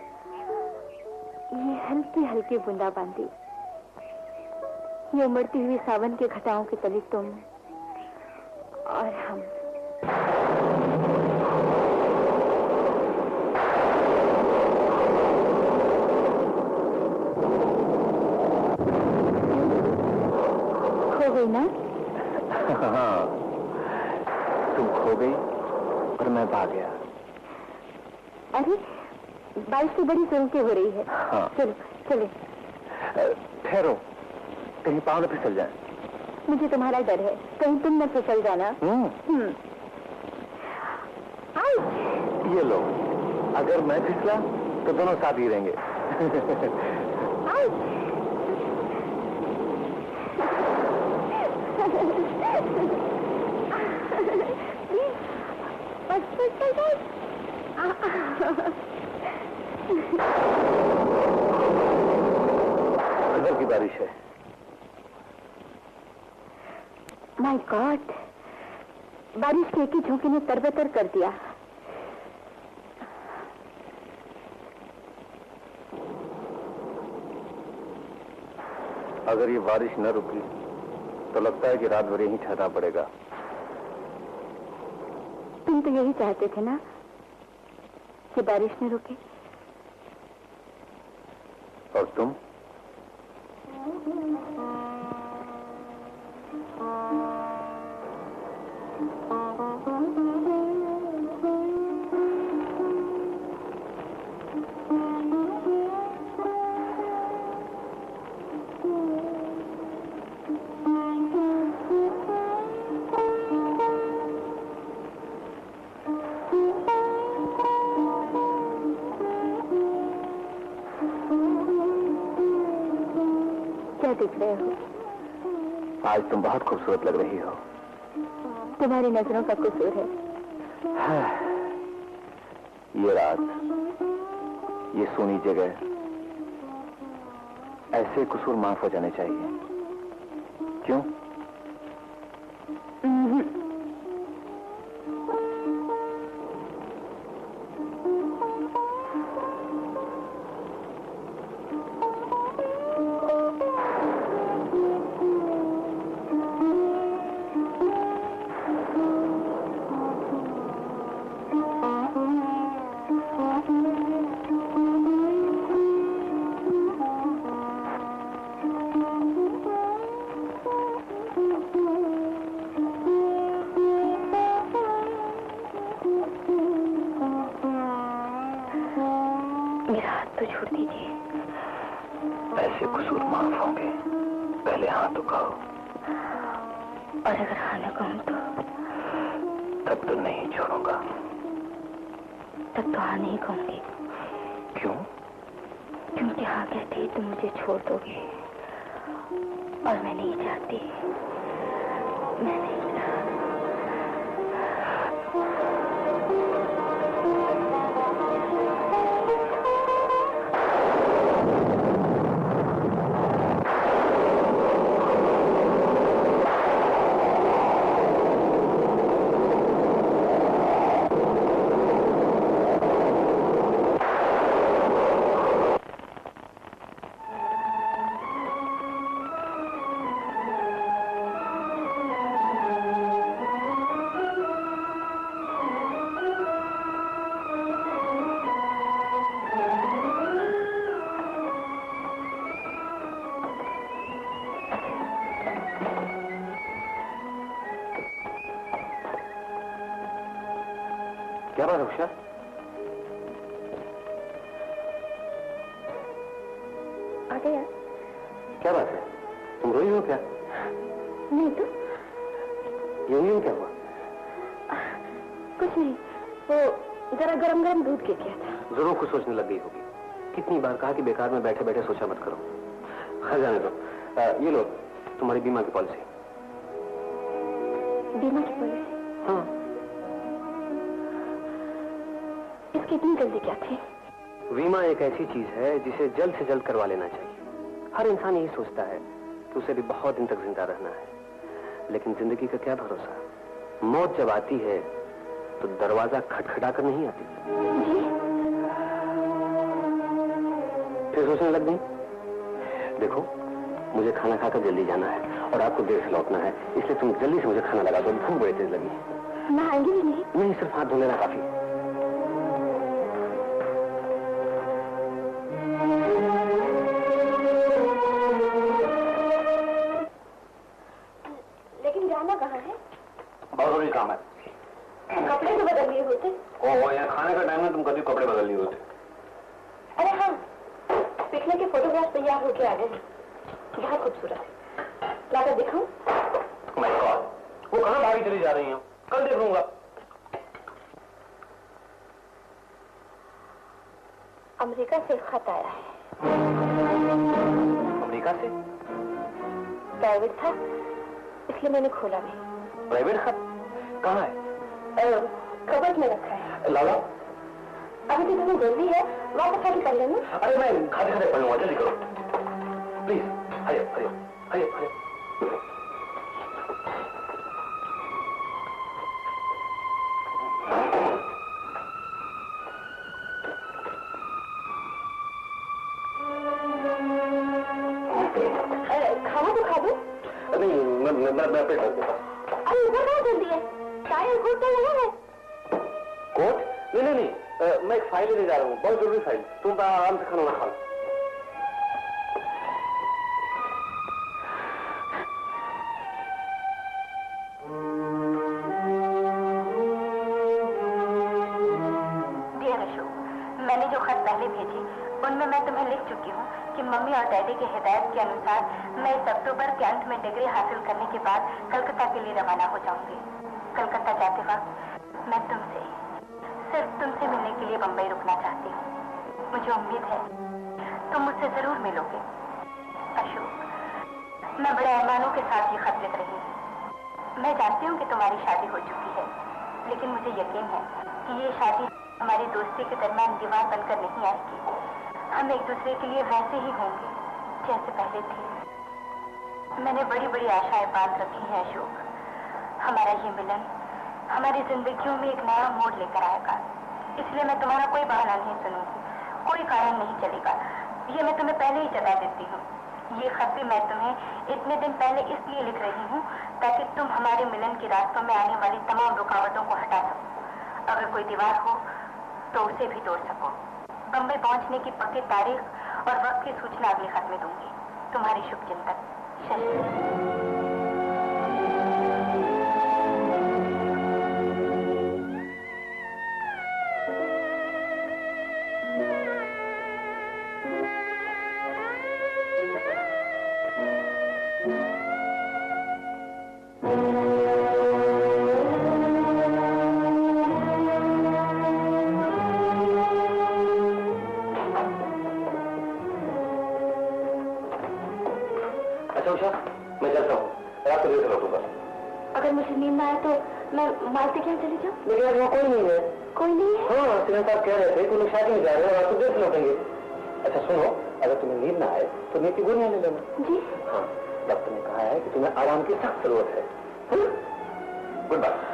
ये हल्की हल्की बूंदाबांदी, ये उमड़ती हुई सावन के घटाओं के तले तुम और हम। खो गई ना? हाँ, तुम खो गई और मैं भाग गया। अरे बारिश तो बड़ी जोर से हो रही है। हाँ। चलो चले। ठहरो, कहीं पाँव न फिसल जाए। मुझे तुम्हारा डर है, कहीं तुम न फिसल जाना। आई। ये लो, अगर मैं फिसला तो दोनों साथ ही रहेंगे। आई। अंदर की बारिश है। माय गॉड, बारिश के एक ही झोंके ने तरबतर कर दिया। अगर ये बारिश न रुकी तो लगता है कि रात भर यहीं ठहरना पड़ेगा। तुम तो यही चाहते थे ना कि बारिश न रुके। और तुम? दिख रहे हो? आज तुम बहुत खूबसूरत लग रही हो। तुम्हारी नजरों का कसूर है। ये रात, ये सोनी जगह, ऐसे कसूर माफ हो जाने चाहिए। क्यों? ऐसे कसूर माफ होंगे, पहले हाँ तो कहो। और अगर हाँ न कहूं तो? तब तो नहीं छोड़ूंगा। तब तो हाँ नहीं कहूंगी। क्यों? क्योंकि हाँ कहते ही तुम मुझे छोड़ दोगे और मैं नहीं चाहती। मैं नहीं क्या बात है उषा? आ गया? क्या बात है, तुम रोई हो क्या? नहीं तो यूं क्या हुआ? कुछ नहीं, वो जरा गरम गरम दूध गिर गया था। जरूर कुछ सोचने लग गई होगी। कितनी बार कहा कि बेकार में बैठे बैठे सोचा मत करो। हाँ जाने दो। ये लो तुम्हारी बीमा की पॉलिसी। बीमा की पॉलिसी? हाँ। इसकी इतनी जल्दी क्या थी? बीमा एक ऐसी चीज है जिसे जल्द से जल्द करवा लेना चाहिए। हर इंसान यही सोचता है कि उसे भी बहुत दिन तक जिंदा रहना है, लेकिन जिंदगी का क्या भरोसा। मौत जब आती है तो दरवाजा खटखटा कर नहीं आती। जी? फिर सोचने लग गई। देखो मुझे खाना खाकर जल्दी जाना है और आपको देर से लौटना है, इसलिए तुम जल्दी से मुझे खाना लगा दो। भूख बड़ी तेज लगी। मैं आएंगी भी नहीं? नहीं, सिर्फ हाथ धो लेना काफी। लेकिन जाना कहाँ है? बहुत जरूरी काम है। कपड़े तो बदल लिए होते। ओह, यहाँ खाने का टाइम है, तुम कभी कपड़े बदल नहीं होते। अरे हाँ, पिछले के फोटोग्राफ तैयार होके आ गए, बहुत खूबसूरत है। लाकर दिखाऊं? माय गॉड, वो कहाँ भागी चली जा रही हो? कल देख लूंगा। अमेरिका से खत आया है। अमेरिका से? प्राइवेट था, इसलिए मैंने खोला नहीं। प्राइवेट खत? कहाँ है? कबर्ड में रखा है। लाला, अभी तो तुम्हें जल्दी है, वापस आके कर लेना। अरे मैं खाते खाते पढ़ लूंगा, जल्दी करो प्लीज। हरियो हरियो हरियो हरियो। खाना तो खा दो। नहीं, मैं पेट भर देता। अरे इधर कहाँ जल्दी है? चाय और कोट तो यहाँ है। कोट? नहीं, मैं एक फाइल लेने जा रहा हूँ, बहुत जरूरी फाइल। तुम आराम से खाना ना खाओ। डियर अशोक, मैंने जो खत पहले भेजी उनमें मैं तुम्हें लिख चुकी हूँ कि मम्मी और डैडी की हिदायत के अनुसार मैं इस अक्टूबर के अंत में डिग्री हासिल करने के बाद कलकत्ता के लिए रवाना हो जाऊंगी। कलकत्ता जाते वक्त मैं सिर्फ तुमसे मिलने के लिए बंबई रुकना चाहती हूँ। मुझे उम्मीद है तुम मुझसे जरूर मिलोगे। अशोक, मैं बड़े अरमानों के साथ ये खत लिख रही हूँ। मैं जानती हूँ कि तुम्हारी शादी हो चुकी है, लेकिन मुझे यकीन है कि ये शादी हमारी दोस्ती के दरमियान दीवार बनकर नहीं आएगी। हम एक दूसरे के लिए वैसे ही होंगे जैसे पहले थे। मैंने बड़ी बड़ी आशाएं बांध रखी हैं अशोक। हमारा ये मिलन हमारी जिंदगियों में एक नया मोड़ लेकर आएगा, इसलिए मैं तुम्हारा कोई बहाना नहीं सुनूंगी, कोई कारण नहीं चलेगा। ये मैं तुम्हें पहले ही जता देती हूँ। ये खत भी मैं तुम्हें इतने दिन पहले इसलिए लिख रही हूँ ताकि तुम हमारे मिलन के रास्तों में आने वाली तमाम रुकावटों को हटा सको। अगर कोई दीवार हो तो उसे भी तोड़ सको। बंबई पहुंचने की पक्की तारीख और वक्त की सूचना अगले खत में दूंगी। तुम्हारी शुभचिंतक शशि। मैं चलता हूँ, रात को देर से लौटूंगा। अगर मुझे नींद ना आए तो मैं मालती क्या चली जाऊँ? मेरे यहाँ वहाँ कोई नहीं है। कोई नहीं है? हाँ, सिन्हा साहब कह रहे थे कि लोग शादी में जा रहे हैं, रात को देर से लौटेंगे। अच्छा सुनो, अगर तुम्हें नींद ना आए तो नीति गोलियां ले लेना। जी? हाँ, डॉक्टर ने कहा है कि तुम्हें आराम की सख्त जरूरत है। Goodbye.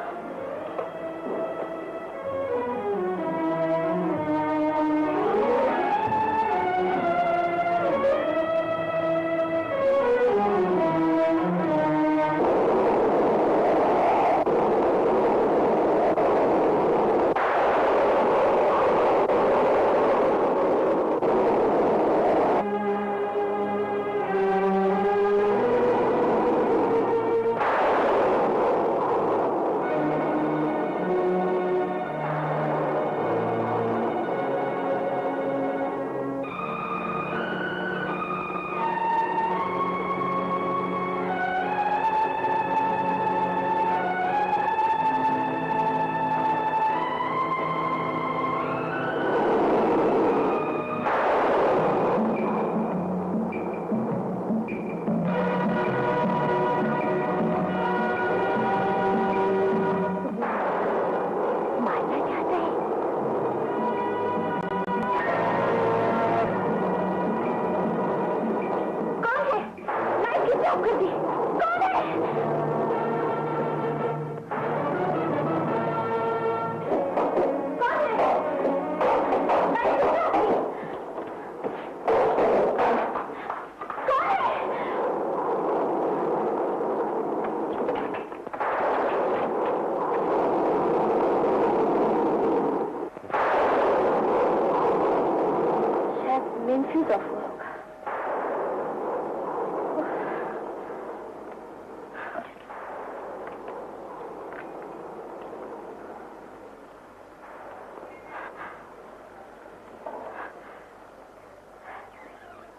Brain fuse off हुआ होगा।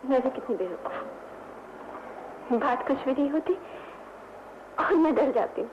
वैसे कितनी देर होती, बात कुछ भी नहीं होती और मैं डर जाती हूँ।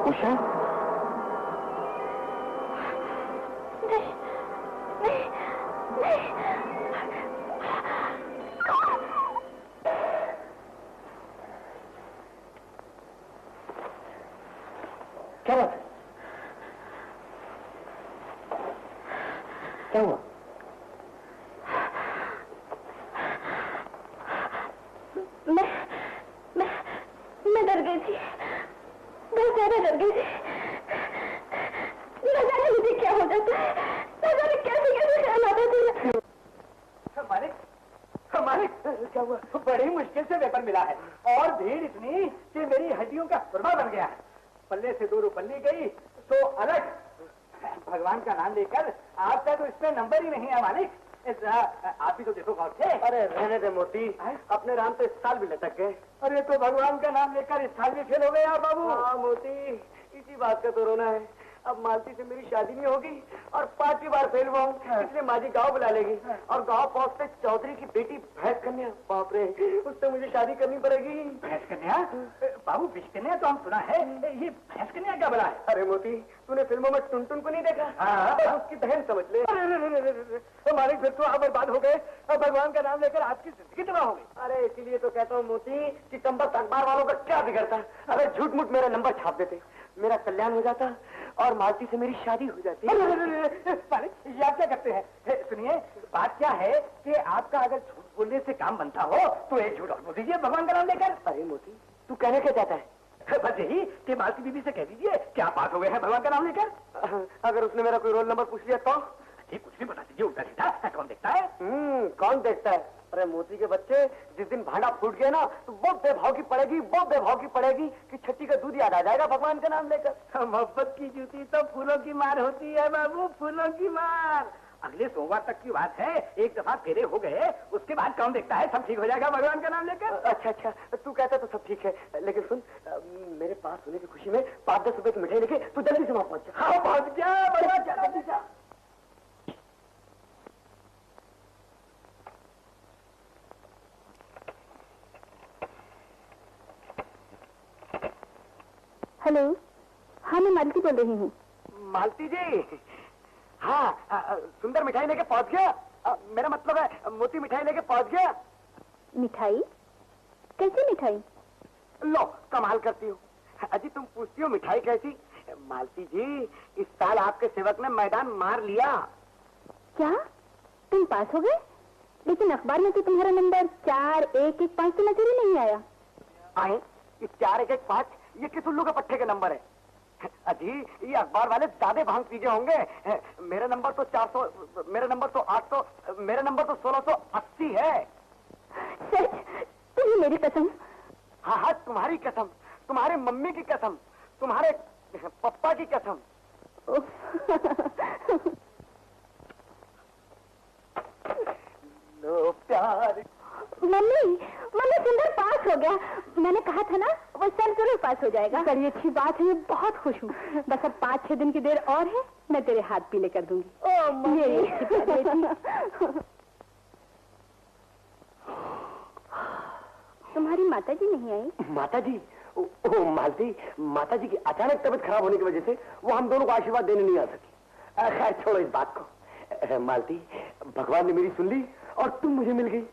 उषा, क्या बात है? क्या हुआ? मैं डर गई थी, बहुत ज्यादा डर गई थी। न जाने मुझे क्या हो जाता है, न जाने कैसे कैसे ख्याल आता था। हमारे क्या हुआ? बड़ी मुश्किल से पेपर मिला है और भीड़ इतनी कि मेरी हड्डियों का सुरमा बन गया है। पल्ले से 2 रुपल्ली गई तो अलग। भगवान का नाम लेकर आपका तो इसमें नंबर ही नहीं है मालिक। आप भी तो देखो गौर से। अरे रहने दे मोती, अपने राम तो इस साल भी लटक गए। अरे तो भगवान का नाम लेकर इस साल भी फेल हो गए आप बाबू। हाँ मोती, इसी बात का तो रोना है। अब मालती से मेरी शादी नहीं होगी और 5वीं बार फेल हुआ हूँ, इसलिए माजी गांव बुला लेगी और गांव पहुंचते चौधरी की बेटी भैंस कन्या, बाप रे, उससे मुझे शादी करनी पड़ेगी। भैंस कन्या? बाबू विष कन्या तो हम सुना है, ये भैंस कन्या क्या बला है? अरे मोती, तूने फिल्मों में टुनटुन को नहीं देखा? हाँ, उसकी बहन समझ ले। अरे मालिक, फिर तो आप बर्बाद हो गए और भगवान का नाम लेकर आपकी जिंदगी तबाह हो गई। अरे इसीलिए तो कहता हूँ मोती कि चंबक अखबार वालों का क्या बिगड़ता। अरे झूठ मूठ मेरा नंबर छाप देते, मेरा कल्याण हो जाता और मालती से मेरी शादी हो जाती। मालिक, ये आप क्या करते हैं? सुनिए, बात क्या है कि आपका अगर झूठ बोलने से काम बनता हो तो एक झूठ और बोल दीजिए भगवान का नाम लेकर। अरे मोती, तू कहने क्या चाहता है? बस यही कि मालती बीबी से कह दीजिए कि आप पास हो गए हैं भगवान का नाम लेकर। अगर उसने मेरा कोई रोल नंबर पूछ लिया तो? ये कुछ नहीं बता दीजिए, उल्टा सीधा कौन देखता है? कौन देखता है? अरे मोती के बच्चे, जिस दिन भांडा फूट गया ना तो वो बेभाव की पड़ेगी, वो बेभाव की पड़ेगी कि छठी का दूध याद आ जाएगा भगवान का नाम लेकर। मोहब्बत की जूती तो फूलों की मार होती है बाबू, फूलों की मार। अगले सोमवार तक की बात है, एक दफा फेरे हो गए उसके बाद कौन देखता है, सब ठीक हो जाएगा भगवान का नाम लेकर। अच्छा अच्छा, तू कहता तो सब ठीक है, लेकिन सुन, मेरे पास होने की खुशी में 5-10 रुपए की मिठाई लेके तू जल्दी से वहां पहुंच जा। हाँ पहुंच जा, बड़ा जल्दी जा। हेलो, हाँ मैं मालती बोल रही हूँ। मालती जी, हाँ सुंदर मिठाई लेके पहुंच गया। मेरा मतलब है मोती मिठाई लेके पहुंच गया। मिठाई? कैसी मिठाई? लो कमाल करती हो अजी, तुम पूछती हो मिठाई कैसी? मालती जी, इस साल आपके सेवक ने मैदान मार लिया। क्या तुम पास हो गए? लेकिन अखबार में तो तुम्हारा नंबर 4115 तो नजर ही नहीं आया। आए? इस 4115 ये किस उल्लू के पट्टे के नंबर है? अजी ये अखबार वाले ज्यादा भांग पीजे होंगे। मेरा नंबर तो 400, मेरा नंबर तो 800, मेरा नंबर तो 1680 है। सच? तुम्हें मेरी कसम? हाँ हाँ, तुम्हारी कसम, तुम्हारी मम्मी की कसम, तुम्हारे पप्पा की कसम। लो प्यार। मम्मी सुंदर पास हो गया। मैंने कहा था ना वो सब जरूर पास हो जाएगा। बड़ी अच्छी बात है, मैं बहुत खुश हूँ। बस अब 5-6 दिन की देर और है, मैं तेरे हाथ पीले कर दूंगी। ओ मेरी तुम्हारी माताजी नहीं आई? माताजी? ओ मालती, माताजी की अचानक तबीयत खराब होने की वजह से वो हम दोनों को आशीर्वाद देने नहीं आ सकी। खैर छोड़ो इस बात को। मालती, भगवान ने मेरी सुन ली और तुम मुझे मिल गई।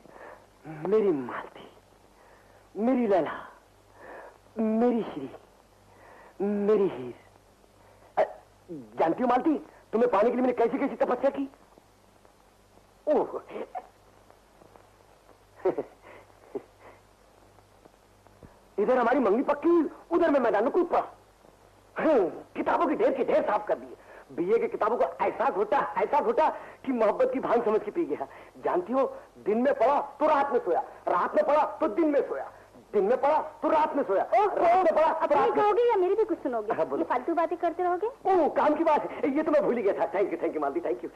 मेरी मालती, मेरी लैला, मेरी श्री, मेरी हीर। जानती हो मालती, तुम्हें पाने के लिए मैंने कैसी कैसी तपस्या की। ओह इधर हमारी मंगनी पक्की हुई, उधर मैं मैदान में कूद पड़ा। किताबों की ढेर साफ कर दिए। बीए की किताबों को ऐसा घोटा कि मोहब्बत की भांग समझ के पी गया। जानती हो, दिन में पढ़ा तो रात में सोया, रात में पढ़ा तो दिन में सोया, दिन में पढ़ा तो रात में सोया, रात में पढ़ा। अपनी कहोगे या मेरी भी कुछ सुनोगे? ये फालतू बातें करते रहोगे? ओह काम की बात है, ये तो मैं भूल ही गया था। Thank you Malti, thank you.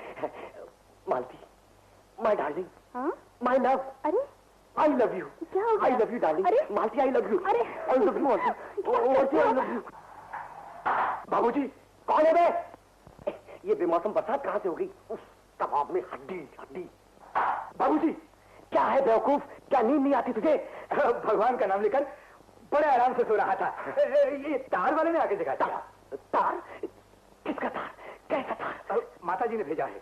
Malti, my darling, my love. अरे आई लव यू। क्या हो गया? I love you darling. अरे मालती, आई लव यू। अरे I love you Malti, I love you. बाबूजी कौन है बे? ये बेमौसम बरसात कहां से हो गई? उस कबाब में हड्डी। बाबूजी क्या है बेवकूफ, क्या नींद नहीं आती तुझे? भगवान का नाम लेकर बड़े आराम से सो रहा था। ये तार वाले ने आके दिखाया। तार? किसका तार? कैसा तार? माता जी ने भेजा है।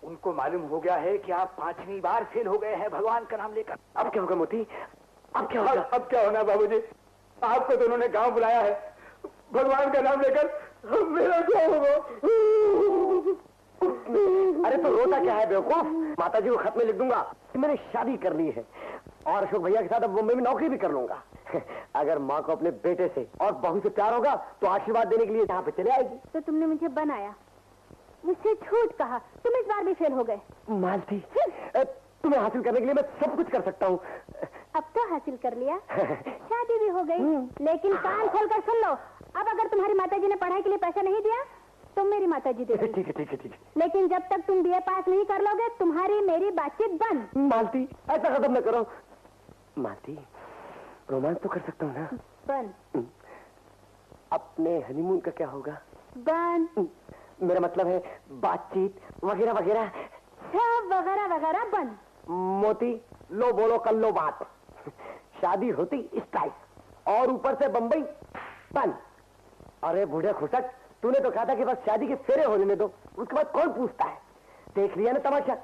उनको मालूम हो गया है कि आप 5वीं बार फेल हो गए हैं भगवान का नाम लेकर। अब क्या होगा मोती? अब क्या होगा? अब क्या होना बाबूजी, आपको तो उन्होंने गांव बुलाया है। भगवान का नाम लेकर मेरा क्या होगा? अरे तो रोता क्या है बेवकूफ? माता जी को खत में लिख दूंगा कि मैंने शादी करनी है और अशोक भैया के साथ अब मुंबई में नौकरी भी कर लूंगा। अगर माँ को अपने बेटे से और बहू से प्यार होगा तो आशीर्वाद देने के लिए यहाँ पे चले आएगी। तो तुमने मुझे बनाया, मुझसे झूठ कहा, तुम इस बार भी फेल हो गए। मालती, तुम्हें हासिल करने के लिए मैं सब कुछ कर सकता हूँ। अब तो हासिल कर लिया, शादी भी हो गई। लेकिन कान खोलकर सुन लो, अब अगर तुम्हारी माताजी ने पढ़ाई के लिए पैसा नहीं दिया तो मेरी माताजी देगी। ठीक है। लेकिन जब तक तुम बीए पास नहीं कर लोगे तुम्हारी मेरी बातचीत बंद। मालती ऐसा कदम न करो। मालती, रोमांस तो कर सकता हूँ ना? बंद। अपने हनीमून का क्या होगा? बंद। मेरा मतलब है बातचीत वगैरह वगैरह, सब वगैरह वगैरह बंद। मोती लो बोलो कर लो बात। शादी होती इस टाइप और ऊपर से बंबई बंद। अरे बूढ़े खुशक, तूने तो कहा था कि बस शादी के फेरे होने दो, उसके बाद कौन पूछता है? देख लिया ना तमाशा।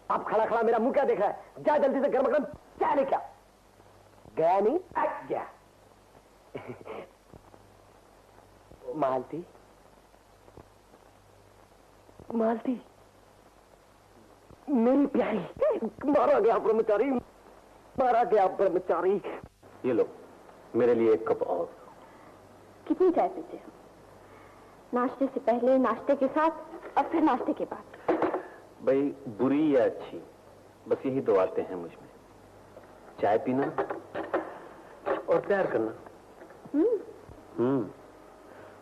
अब खड़ा खड़ा मेरा मुंह क्या देख रहा है? जा जल्दी से गर्म गर्म चाय लेके आ। गया नहीं? गया। मालती, मालती मेरी प्यारी, मारा गया ब्रह्मचारी, मारा गया ब्रह्मचारी। ये लो मेरे लिए एक कप और। कितनी चाय पीते हो? नाश्ते से पहले, नाश्ते के साथ और फिर नाश्ते के बाद। भाई बुरी या अच्छी, बस यही दो आते हैं मुझ में, चाय पीना और प्यार करना।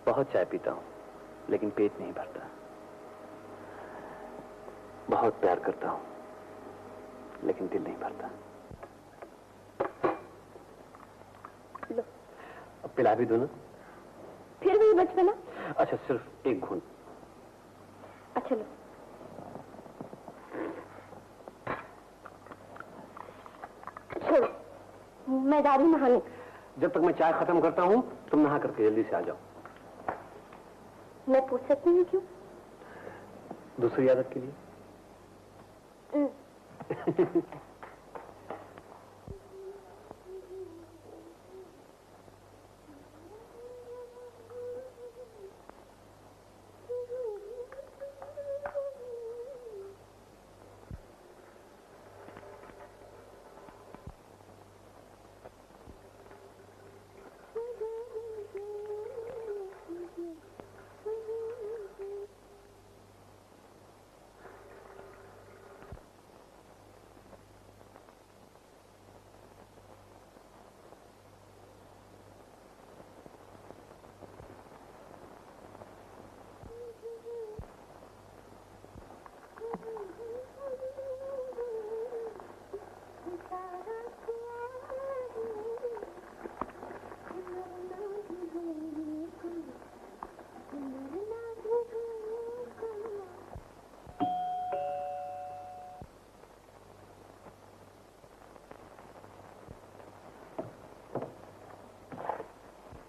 बहुत चाय पीता हूँ लेकिन पेट नहीं भरता। बहुत प्यार करता हूँ लेकिन दिल नहीं भरता। लो। अब पिला भी दो ना। फिर भी बचपना। अच्छा सिर्फ एक घूंट। अच्छा लो। छोड़ो, मैं जा रही हूँ नहाने। जब तक मैं चाय खत्म करता हूँ तुम नहा करके जल्दी से आ जाओ। मैं पूछ सकती हूँ क्यों? दूसरी आदत के लिए।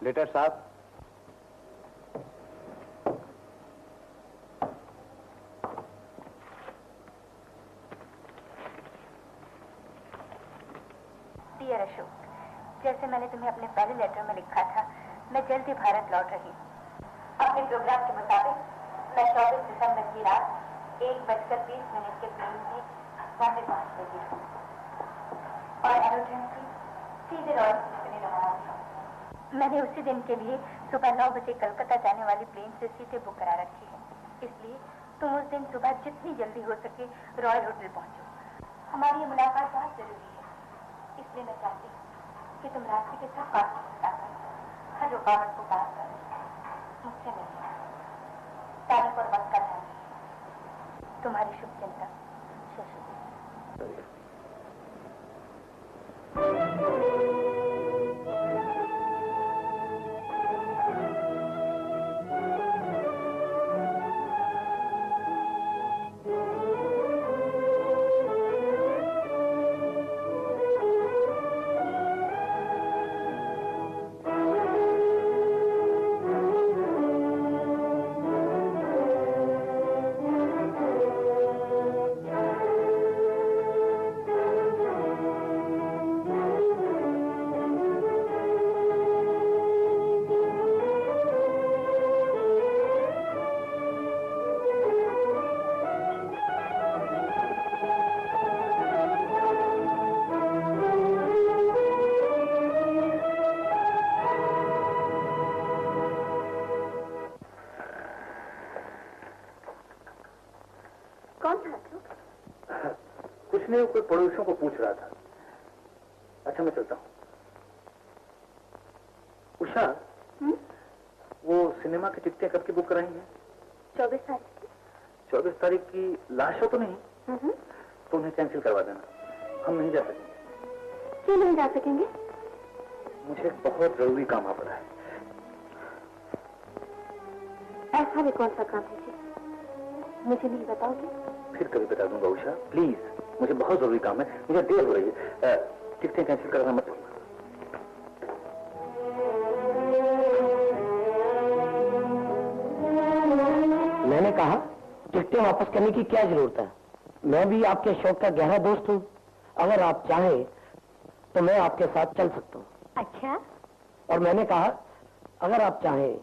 लेटर साहब। डियर अशोक, जैसे मैंने तुम्हें अपने पहले लेटर में लिखा था, मैं जल्द ही भारत लौट रही हूँ। अपने प्रोग्राम के मुताबिक मैं 24 दिसंबर की रात 1:20 के प्लेन से बॉम्बे पहुँच गई हूँ और एरोड्रम से सीधे रॉयल के लिए रवाना हुआ। मैंने उसी दिन के लिए सुबह 9 बजे कलकत्ता जाने वाली प्लेन से सीटें बुक करा रखी है, इसलिए तुम उस दिन सुबह जितनी जल्दी हो सके रॉयल होटल पहुंचो। हमारी ये मुलाकात बहुत जरूरी है, इसलिए मैं चाहती हूँ कि तुम रास्ते के सब फासले हर रुकावट को पार कर मुझसे मिलना। तारीख और वक्त का ध्यान रखिए। तुम्हारी शुभचिंतक शशि। कुछ नहीं, कोई पड़ोसियों को पूछ रहा था। अच्छा मैं चलता हूँ। उषा, वो सिनेमा की टिकटें कब की बुक कराई हैं? 24 तारीख की। 24 तारीख की लास्ट शो तो नहीं? तो उन्हें कैंसिल करवा देना, हम नहीं जा सकेंगे। क्यों नहीं जा सकेंगे? मुझे बहुत जरूरी काम आ पड़ा है। ऐसा भी कौन सा काम है जी, मुझे नहीं बताओगे? फिर कभी बता दूंगा उषा, प्लीज, मुझे बहुत जरूरी काम है, मुझे देर हो रही है। टिकटें कैंसिल करना मत भूलना। मैंने कहा टिकटें वापस करने की क्या जरूरत है? मैं भी आपके शौक का गहरा दोस्त हूँ। अगर आप चाहें तो मैं आपके साथ चल सकता हूँ। अच्छा। और मैंने कहा अगर आप चाहें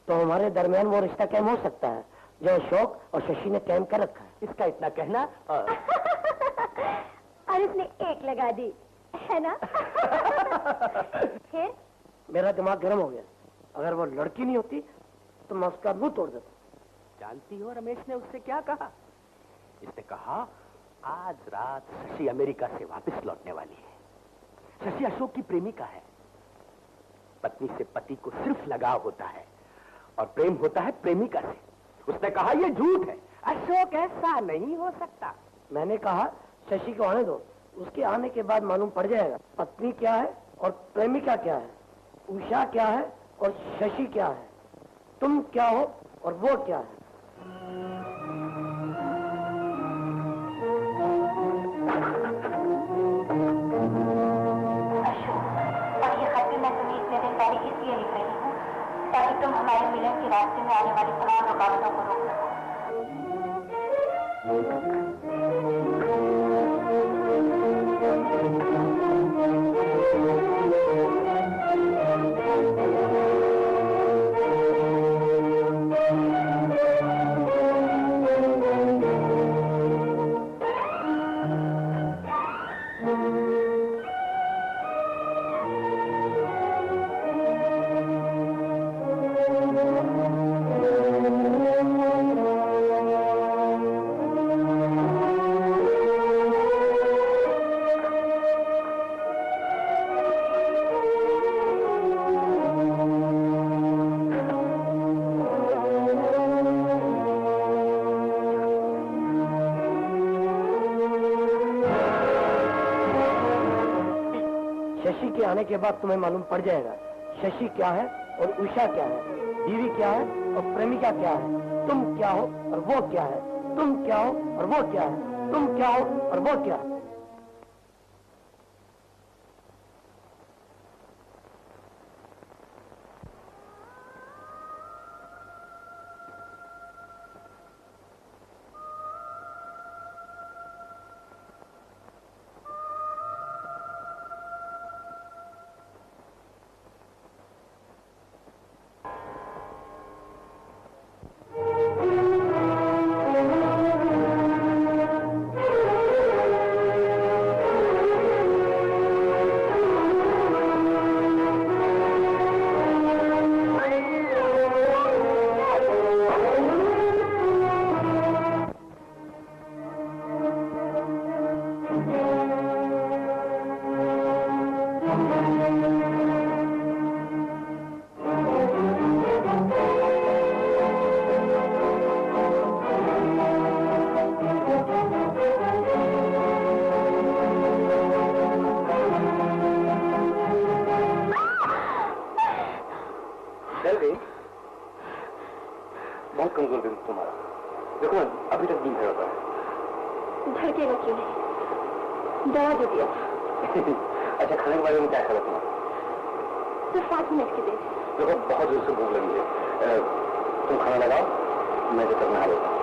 तो हमारे दरमियान वो रिश्ता कायम हो सकता है जो अशोक और शशि ने कायम कर रखा है। इसका इतना कहना और इसने एक लगा दी है ना? फिर मेरा दिमाग गर्म हो गया। अगर वो लड़की नहीं होती तो मैं उसका मुंह तोड़ देता। जानती हो रमेश ने उससे क्या कहा? इसने कहा आज रात शशि अमेरिका से वापस लौटने वाली है। शशि अशोक की प्रेमिका है। पत्नी से पति को सिर्फ लगाव होता है और प्रेम होता है प्रेमिका से। उसने कहा यह झूठ है, अशोक ऐसा नहीं हो सकता। मैंने कहा शशि को आने दो, उसके आने के बाद मालूम पड़ जाएगा पत्नी क्या है और प्रेमिका क्या है, उषा क्या है और शशि क्या है, तुम क्या हो और वो क्या है। और ये खत भी मैं तुम्हें इतने दिन पहले इसलिए लिख रही हूँ ताकि तुम हमारे मिलन के रास्ते में आने वाली तमाम रुकावटों को रोक सको। शशि के आने के बाद तुम्हें मालूम पड़ जाएगा शशि क्या है और उषा क्या है, बीवी क्या है और प्रेमिका क्या है, तुम क्या हो और वो क्या है, तुम क्या हो और वो क्या है, तुम क्या हो और वो क्या है। बहुत कमजोर दिल तुम्हारा, देखो अभी तक दिल धड़का है। धड़केगा क्यों नहीं, दवा दे दिया था। अच्छा खाने के बारे में क्या खबर तुम्हारा? सिर्फ 5 मिनट की देर। देखो बहुत जोर से भूख लगी है, तुम खाना लगाओ, मैं जब तक नहा लेता हूँ।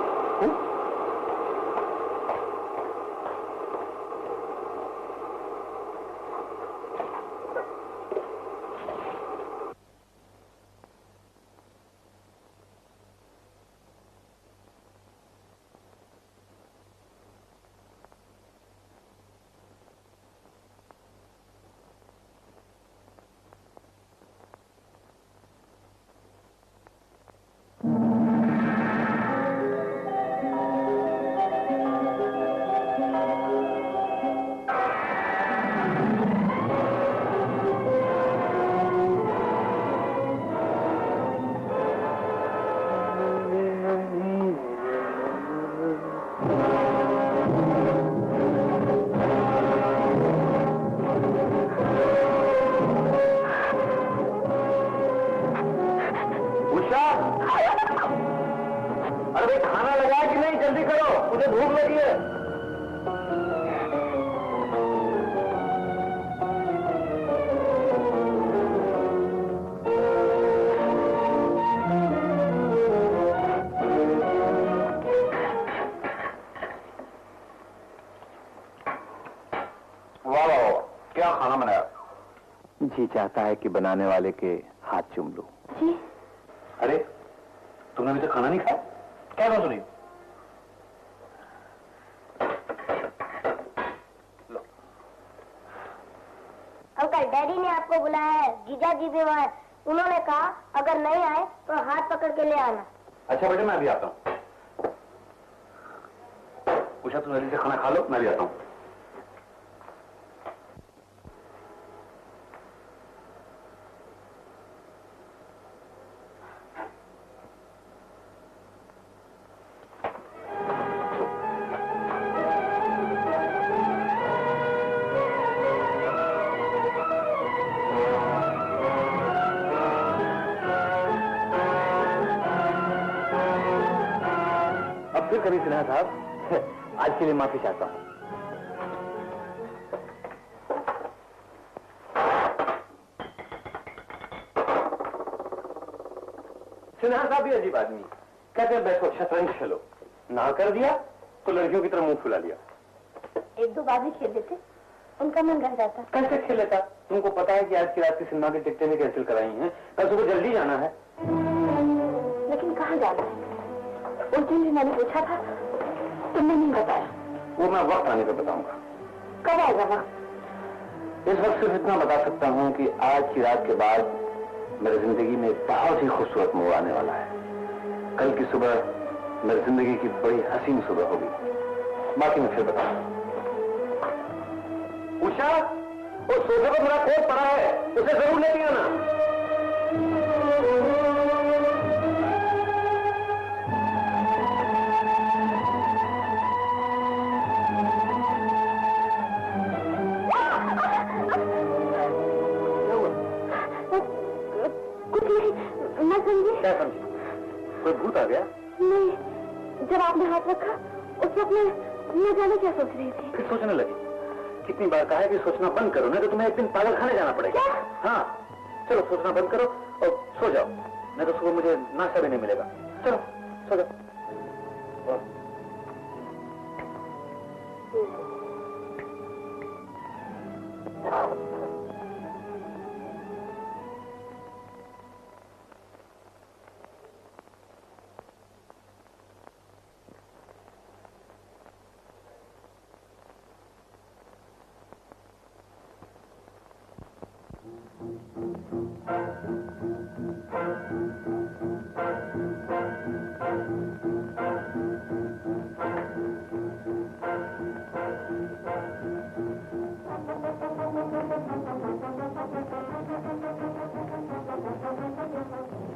अरे खाना लगा कि नहीं, जल्दी करो, मुझे भूख लगी है। वाह वाह, क्या खाना बनाया? जी चाहता है कि बनाने वाले के हाथ चूम लूं। जी। अरे तुमने अभी तक खाना नहीं खाया? क्या बात सुनी? अंकल डैडी ने आपको बुलाया है, जीजा जी भी वहाँ उन्होंने कहा अगर नहीं आए तो हाथ पकड़ के ले आना। अच्छा बेटा, मैं अभी आता हूँ। उषा, तुम जल्दी से खाना खा लो, मैं भी आता हूँ। फिर कभी सिन्हा साहब, आज के लिए माफी चाहता हूं। सिन्हा साहब भी अजीब आदमी, कहते हैं बैठो शतरंज खेलो, ना कर दिया तो लड़कियों की तरह मुंह फुला लिया। एक दो बार भी खेल लेते, उनका मन रह जाता। कैसे खेल लेता? तुमको पता है कि आज की रात की सिनेमा की टिकटें भी कैंसिल कराई हैं, कल सुबह जल्दी जाना है। लेकिन कहाँ जाना है? उस दिन भी मैंने पूछा था, तुमने नहीं बताया। वो मैं वक्त आने पर बताऊंगा। कब आएगा वक्त? इस वक्त सिर्फ इतना बता सकता हूं कि आज की रात के बाद मेरी जिंदगी में बहुत ही खूबसूरत मोड़ आने वाला है। कल की सुबह मेरी जिंदगी की बड़ी हसीन सुबह होगी, बाकी मैं फिर बताऊंगा। उषा, उस सोफे पर मेरा कोट पड़ा है, उसे जरूर लेके आना। क्या समझी? कोई भूत आ गया? नहीं, जब आपने हाथ रखा उस वक्त मैं जाने क्या सोच रही थी। फिर सोचने लगी। कितनी बार कहा है कि सोचना बंद करो, नहीं तो तुम्हें एक दिन पागल खाने जाना पड़ेगा। हाँ, चलो सोचना बंद करो और सो जाओ, नहीं तो सुबह मुझे नाश्ता भी नहीं मिलेगा। चलो सो जाओ।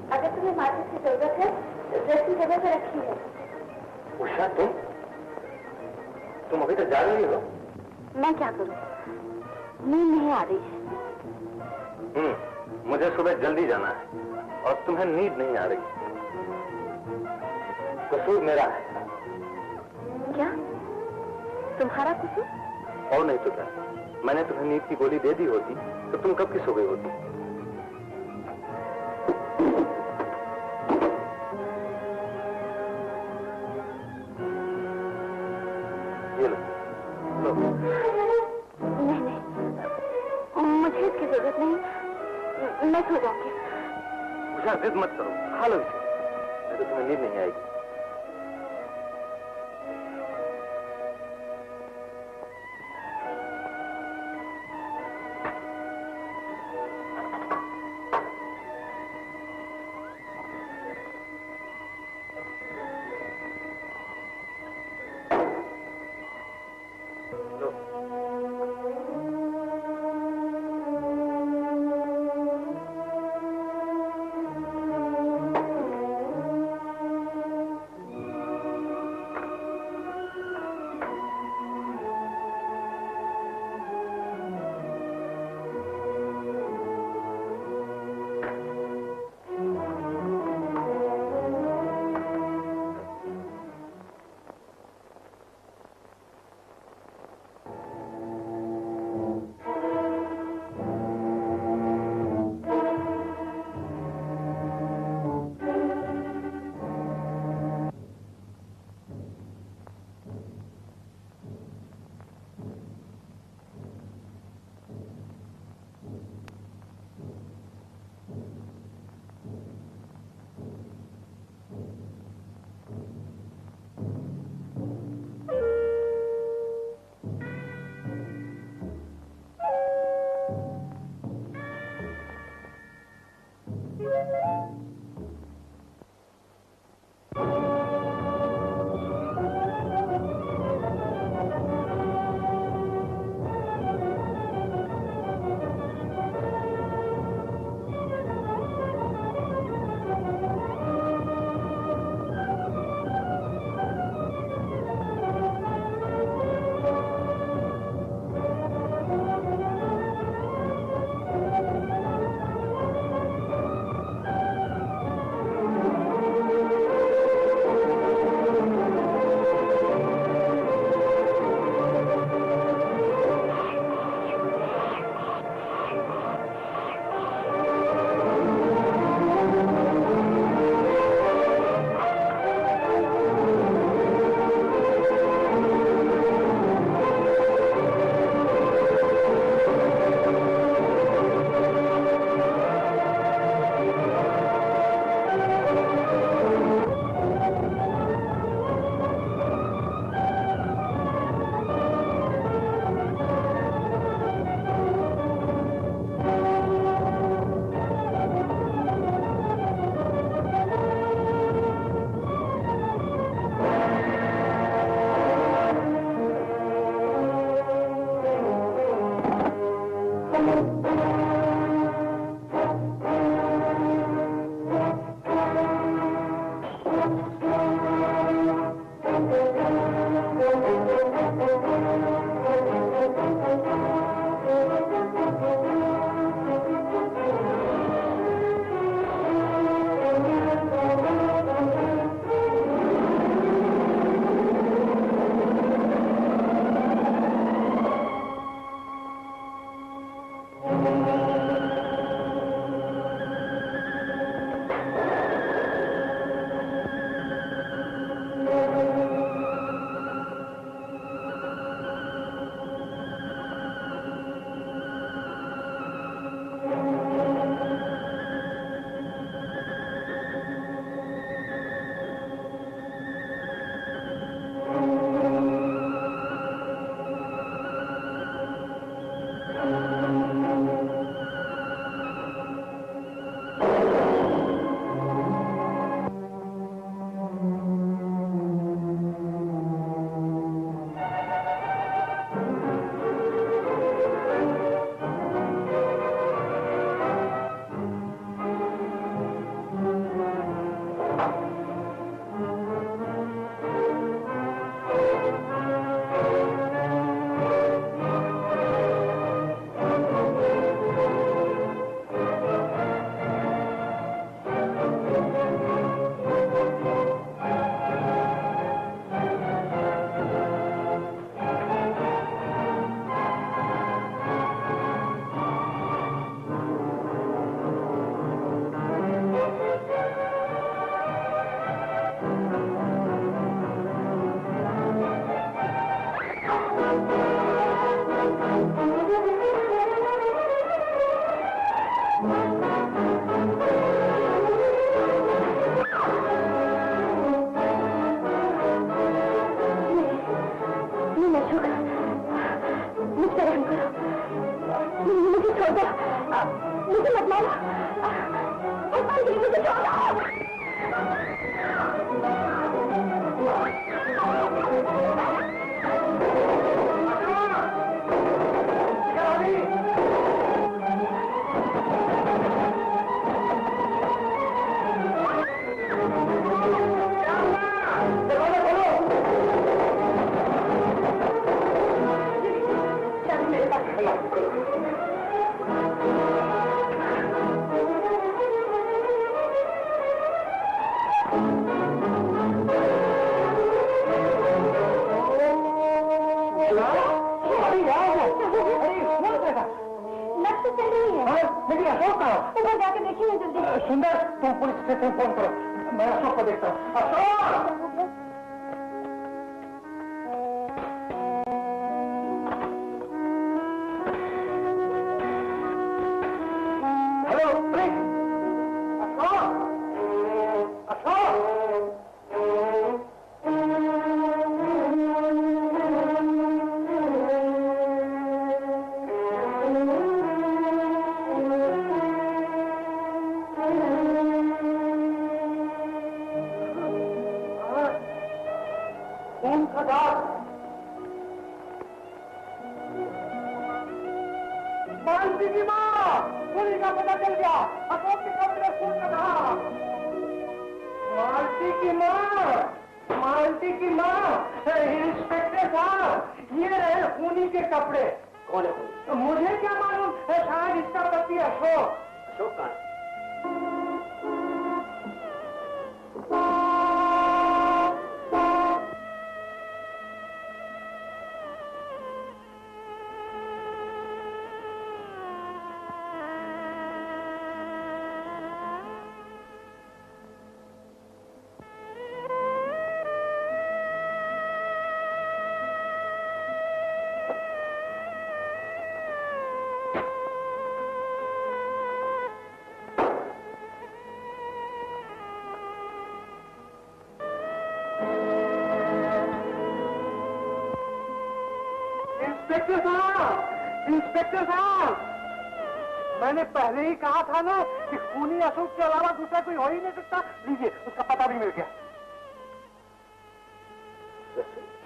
अगर तुम्हें माचिस की जरूरत है तो ड्रेसिंग टेबल पर रखी है। उषा, तुम अभी तक जा रही हो? मैं क्या करूं, नींद नहीं आ रही है। मुझे सुबह जल्दी जाना है और तुम्हें नींद नहीं आ रही। कसूर मेरा है। क्या तुम्हारा कसूर? और नहीं तो क्या, मैंने तुम्हें नींद की गोली दे दी होती तो तुम कब की सो गई होती। ये लो, लो। नहीं, मुझे इसकी जरूरत नहीं, मैं सो जाऊंगी। उषा, जिद मत करो, खा लो इसे, नहीं तो तुम्हें नींद नहीं आएगी। मुझे छोड़ो। ऊपर जाके देखिए जल्दी। सुंदर, तुम पुलिस स्टेशन फोन करो, मैं अशोक को देखता हूँ। अशोक! Hello, police! अशोक! अशोक! मालती की माँ, पुलिस का पता चल गया, अशोक के कमरे में खून का रहा। मालती की माँ, मालती की माँ, इंस्पेक्टर साहब, ये रहे खूनी के कपड़े। कौन है? मुझे क्या मालूम, शायद इसका पति अशोक। अशोक कहाँ? इंस्पेक्टर साहब, इंस्पेक्टर साहब, मैंने पहले ही कहा था ना कि खूनी अशोक के अलावा दूसरा कोई हो ही नहीं सकता। लीजिए, उसका पता भी मिल गया।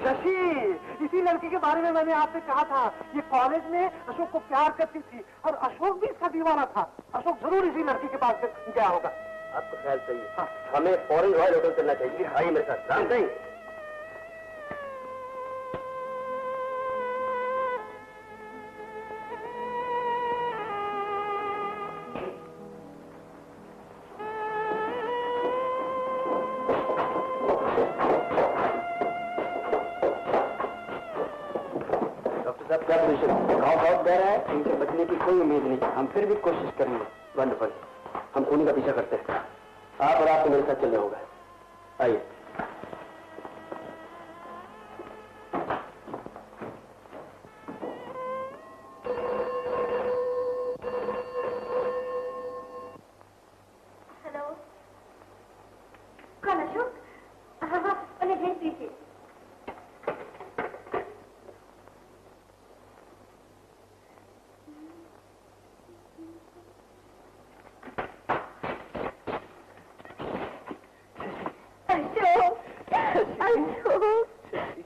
शशि, इसी लड़की के बारे में मैंने आपसे कहा था। ये कॉलेज में अशोक को प्यार करती थी और अशोक भी इसका दीवाना था। अशोक जरूर इसी लड़की के पास गया होगा। आपको ख्याल सही है। हमें फौरन रॉयल होटल चलना चाहिए। आइए मेरे साथ। राम सिंह, क्या पोजीशन? गाँव बहुत गहरा है, इनसे बचने की कोई उम्मीद नहीं। हम फिर भी कोशिश करेंगे। वंडरफुल। हम खूनी का पीछा करते हैं। आप और आप तो मेरे साथ चलने होगा। आइए। हेलो, कौन अशोक? हाँ हाँ, उन्हें भेज दीजिए।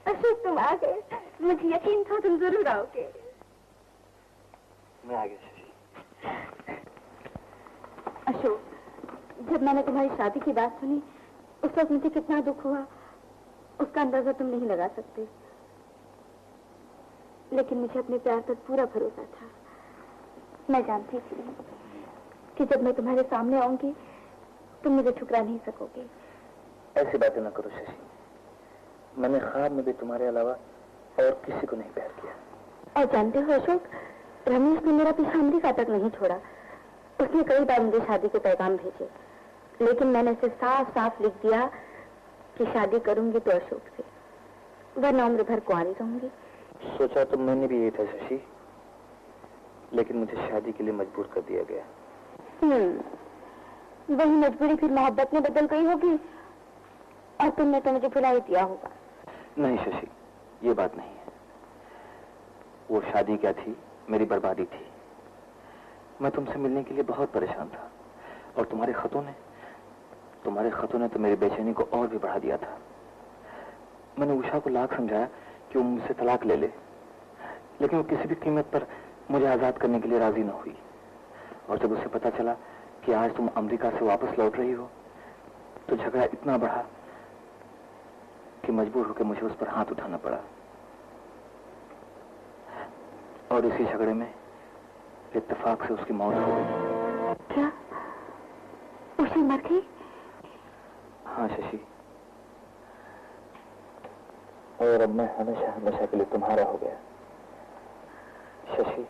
अशोक, तुम आ गए। मुझे यकीन था तुम जरूर आओगे। मैं आ गया शशि। अशोक, जब मैंने तुम्हारी शादी की बात सुनी, उस वक्त मुझे कितना दुख हुआ, उसका अंदाजा तुम नहीं लगा सकते। लेकिन मुझे अपने प्यार पर पूरा भरोसा था। मैं जानती थी कि जब मैं तुम्हारे सामने आऊंगी, तुम मुझे ठुकरा नहीं सकोगे। ऐसी बातें न करो शशि। मैंने ख्वाब में भी तुम्हारे अलावा और किसी को नहीं प्यार किया। और जानते हो अशोक, रमेश ने मेरा पीछा अमेरिका तक नहीं छोड़ा। उसने कई बार मुझे शादी के पैगाम भेजे, लेकिन मैंने उसे साफ साफ लिख दिया कि शादी करूंगी तो अशोक से, वरना उम्र भर कुंवारी रहूंगी। सोचा तो मैंने भी ये था शशि, लेकिन मुझे शादी के लिए मजबूर कर दिया गया। वही मजबूरी फिर मोहब्बत में बदल गई होगी और तुमने तो मुझे भुला ही दिया होगा। नहीं शशि, ये बात नहीं है। वो शादी क्या थी, मेरी बर्बादी थी। मैं तुमसे मिलने के लिए बहुत परेशान था, और तुम्हारे खतों ने तो मेरी बेचैनी को और भी बढ़ा दिया था। मैंने उषा को लाख समझाया कि वो मुझसे तलाक ले ले, लेकिन वो किसी भी कीमत पर मुझे आजाद करने के लिए राजी न हुई। और जब उसे पता चला कि आज तुम अमेरिका से वापस लौट रही हो, तो झगड़ा इतना बढ़ा कि मजबूर होकर मुझे उस पर हाथ उठाना पड़ा। और इसी झगड़े में इत्तेफाक से उसकी मौत हो गई। क्या उसे मर गई? हाँ शशि, और अब मैं हमेशा हमेशा के लिए तुम्हारा हो गया। शशि,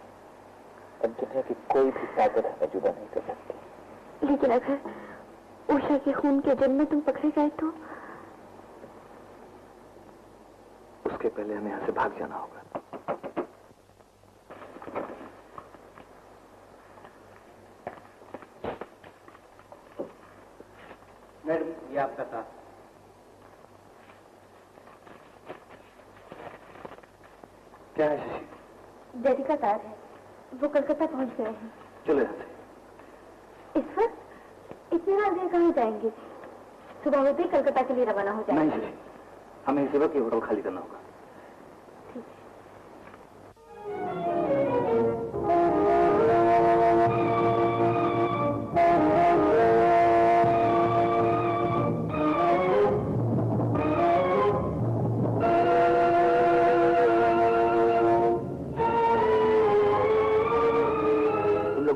अब दुनिया की कोई भी ताकत हमें जुदा नहीं कर सकती। लेकिन अगर उषा के खून के जन्म में तुम पकड़े गए तो? उसके पहले हमें यहां से भाग जाना होगा। मैडम, ये आपका साथ। क्या है शशि? डैडी का कार है, वो कलकत्ता पहुंच गए हैं। चलो यहां से। इस वक्त इतनी रात देर कहाँ जाएंगे? सुबह होते ही कलकत्ता के लिए रवाना हो जाएंगे। नहीं शशि, हमें इसी वक्त ये होटल खाली करना होगा।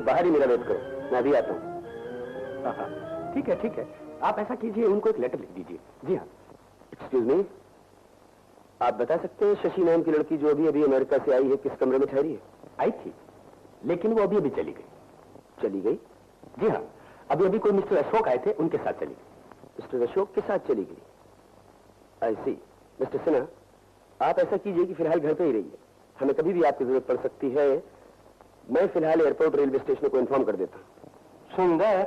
बाहर ही मेरा वेट करो, मैं अभी आता हूँ। हाँ, ठीक है, आप ऐसा कीजिए, उनको एक लेटर लिख दीजिए। जी हाँ। एक्सक्यूज मी, आप बता सकते हैं शशि नाम की लड़की जो अभी अभी अमेरिका से आई है किस कमरे में ठहरी है? आई थी, लेकिन वो अभी चली गई। चली गई? जी हाँ, अभी कोई मिस्टर अशोक आए थे, उनके साथ चली गई। मिस्टर अशोक के साथ चली गई? आई सी। मिस्टर सिन्हा, आप ऐसा कीजिए कि फिलहाल घर पे ही रहिए, हमें कभी भी आपकी जरूरत पड़ सकती है। मैं फिलहाल एयरपोर्ट रेलवे स्टेशन को इन्फॉर्म कर देता हूँ। सुंदर,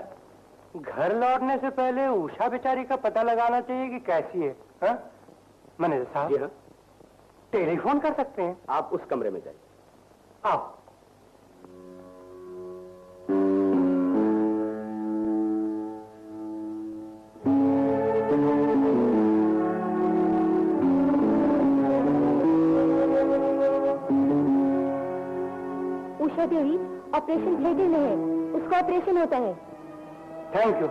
घर लौटने से पहले उषा बेचारी का पता लगाना चाहिए कि कैसी है। हाँ? मैनेजर साहब। जी हाँ। टेलीफोन कर सकते हैं। आप उस कमरे में जाइए। आओ। उषा देवी ऑपरेशन थिएटर में है, उसका ऑपरेशन होता है। Thank you.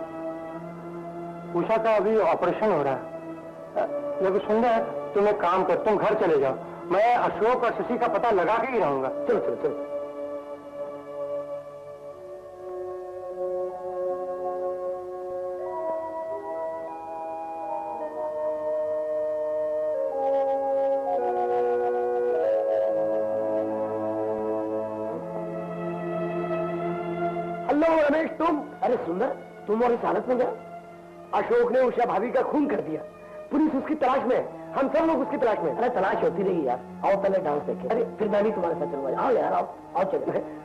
उषा का अभी ऑपरेशन हो रहा है। लेकिन सुंदर, तुम एक काम कर, तुम घर चले जाओ, मैं अशोक और शशि का पता लगा के ही रहूंगा। चलो चलो चलो। हेलो रमेश, तुम? अरे सुंदर, तुम और इस हालत में गए? अशोक ने उषा भाभी का खून कर दिया, पुलिस उसकी तलाश में है, हम सब लोग उसकी तलाश में। अरे तलाश होती रहेगी यार, आओ पहले डांस देखें। अरे फिर मैं भी तुम्हारे साथ चलूंगा। आओ यार, आओ आओ चलो।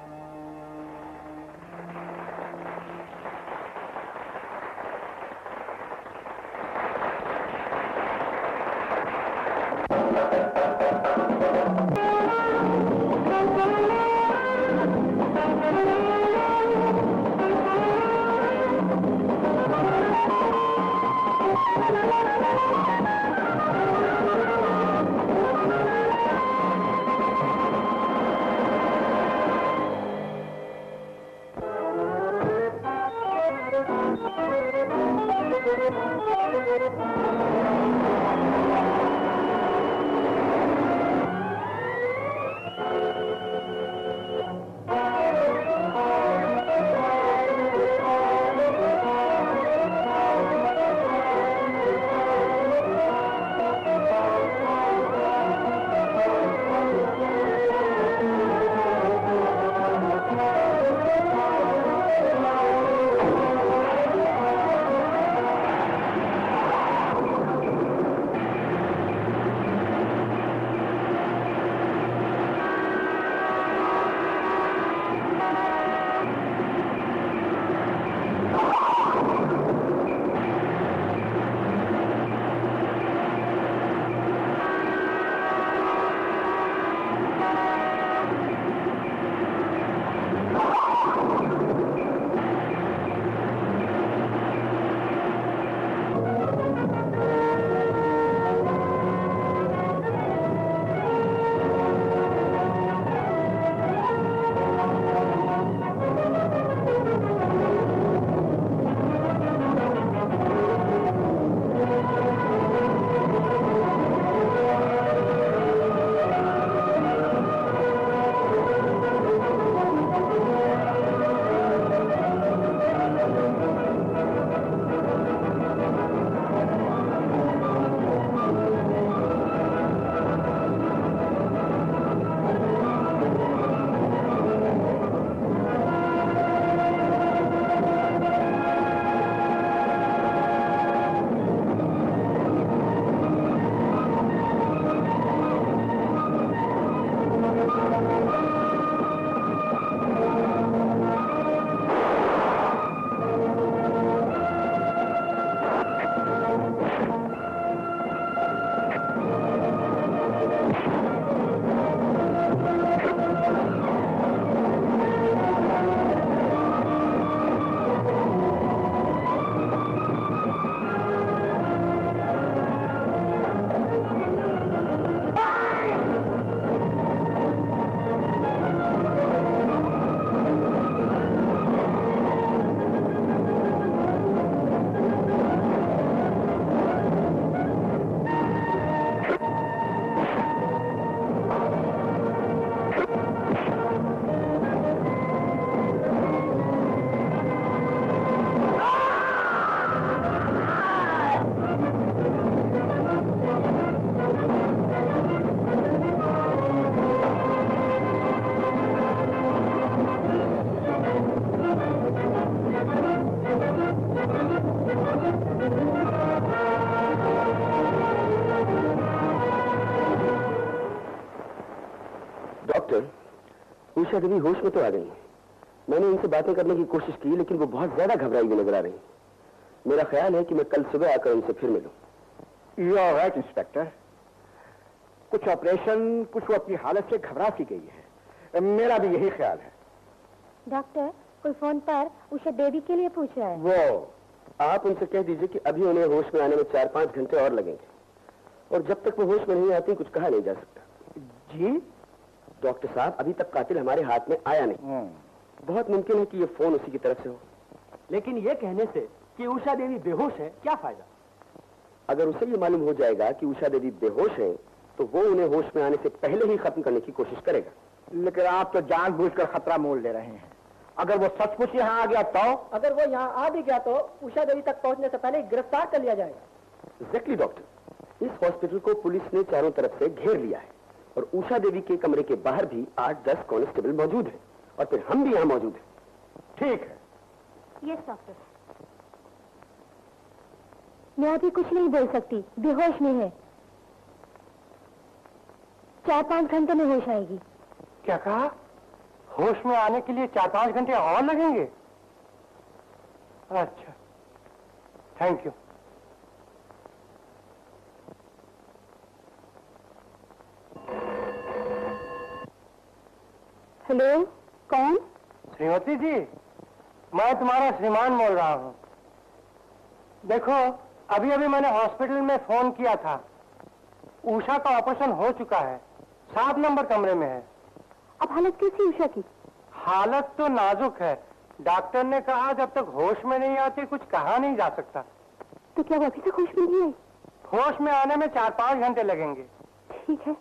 डॉक्टर, उषा देवी होश में तो आ गई। मैंने उनसे बातें करने की कोशिश की, लेकिन वो बहुत ज्यादा घबराई हुई नजर आ रही। मेरा ख्याल है कि मैं कल सुबह आकर उनसे फिर मिलूं। You are right inspector. कुछ ऑपरेशन, कुछ वो अपनी हालत से घबरा सी गई है। मेरा भी यही ख्याल है। डॉक्टर, कोई फोन पर उषा देवी के लिए पूछ रहा है। वो आप उनसे कह दीजिए कि अभी उन्हें होश में आने में 4-5 घंटे और लगेंगे, और जब तक वो होश में नहीं आती कुछ कहा नहीं जा सकता। जी डॉक्टर साहब, अभी तक कातिल हमारे हाथ में आया नहीं। बहुत मुमकिन है कि ये फोन उसी की तरफ से हो। लेकिन ये कहने से कि उषा देवी बेहोश है, क्या फायदा? अगर उसे ये मालूम हो जाएगा कि उषा देवी बेहोश है, तो वो उन्हें होश में आने से पहले ही खत्म करने की कोशिश करेगा। लेकिन आप तो जानबूझकर खतरा मोल ले रहे हैं। अगर वो सचमुच यहाँ आ गया तो? अगर वो यहाँ आ भी गया तो उषा देवी तक पहुँचने से पहले गिरफ्तार कर लिया जाएगा। एग्जैक्टली डॉक्टर, इस हॉस्पिटल को पुलिस ने चारों तरफ से घेर लिया है, और उषा देवी के कमरे के बाहर भी 8-10 कांस्टेबल मौजूद हैं, और फिर हम भी यहाँ मौजूद हैं। ठीक है। Yes doctor. मैं अभी कुछ नहीं बोल सकती, बेहोश में है। 4-5 घंटे में होश आएगी। क्या कहा? होश में आने के लिए 4-5 घंटे और लगेंगे? अच्छा, थैंक यू। हेलो, कौन? श्रीमती जी, मैं तुम्हारा श्रीमान बोल रहा हूँ। देखो, अभी अभी मैंने हॉस्पिटल में फोन किया था। उषा का ऑपरेशन हो चुका है, 7 नंबर कमरे में है। अब हालत कैसी उषा की? हालत तो नाजुक है। डॉक्टर ने कहा जब तक होश में नहीं आती कुछ कहा नहीं जा सकता। तो क्या वो अभी तक होश में नहीं आई? होश में आने में 4-5 घंटे लगेंगे। ठीक है,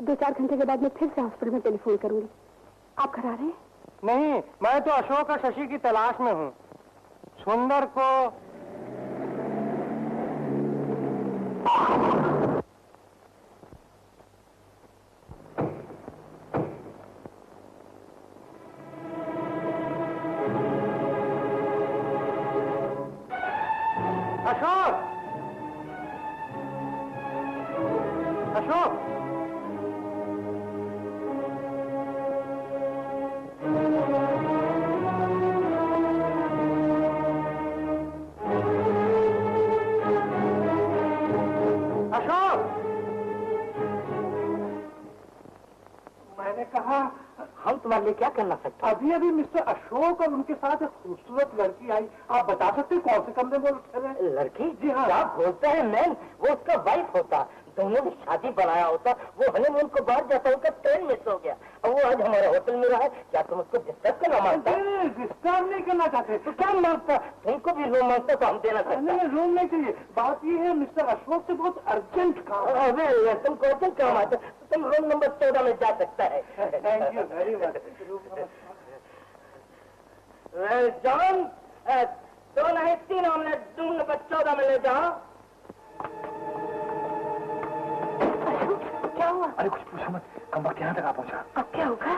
2-4 घंटे के बाद मैं फिर से हॉस्पिटल में टेलीफोन करूंगी। आप घर आ रहे हैं? नहीं, मैं तो अशोक और शशि की तलाश में हूँ। सुंदर को अशोक, अशोक, मैंने कहा हम तुम्हारे लिए क्या करना सकते? अभी अभी मिस्टर अशोक और उनके साथ एक खूबसूरत लड़की आई। आप बता सकते हैं कौन से कमरे में वो लड़की? जी हाँ। क्या बोलता है मैन? वो उसका वाइफ होता, दोनों ने शादी बनाया होता। वो हनीमून को बाहर जाता, उनका ट्रेन मिस हो गया, और वो आज हमारे होटल में रहा है। क्या तुम उसको डिस्टर्ब करना मांगता? डिस्टर्ब नहीं करना चाहते। तो क्या मांगता? तुमको भी रूम मांगता तो हम देना सकते। नहीं, रूम नहीं चाहिए। बात ये है मिस्टर अशोक से बहुत अर्जेंट काम है। अरे तुमको अर्जेंट काम आता तो तुम रूम नंबर 14 में जा सकता है। Thank you very much. John, 2 नहीं 3 ऑमलेट रूम नंबर 14 में ले जाओ। क्या हुआ? अरे कुछ पूछो मत, कम वक्त यहाँ तक आ पहुँचा। अब क्या होगा?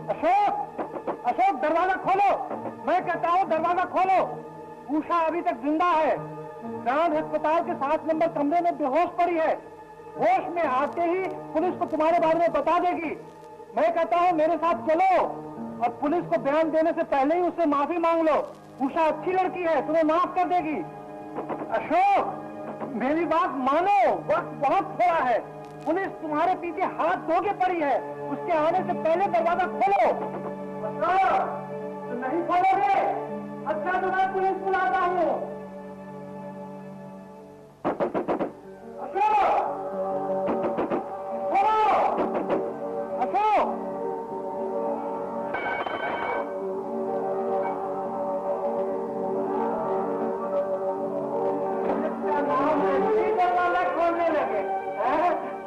अशोक, अशोक दरवाजा खोलो। मैं कहता हूँ दरवाजा खोलो। उषा अभी तक जिंदा है। ग्रांड अस्पताल के 7 नंबर कमरे में बेहोश पड़ी है। होश में आते ही पुलिस को तुम्हारे बारे में बता देगी। मैं कहता हूँ मेरे साथ चलो, और पुलिस को बयान देने से पहले ही उससे माफी मांग लो। उषा अच्छी लड़की है, तुम्हें माफ कर देगी। अशोक, मेरी बात मानो, वक्त बहुत थोड़ा है। पुलिस तुम्हारे पीछे हाथ धो के पड़ी है। उसके आने से पहले दरवाजा खोलो। तो नहीं खोलोगे? अच्छा, तो मैं पुलिस बुलाता हूँ। अशोक, खोलो। अशोक, दरवाजा खोलने लगे।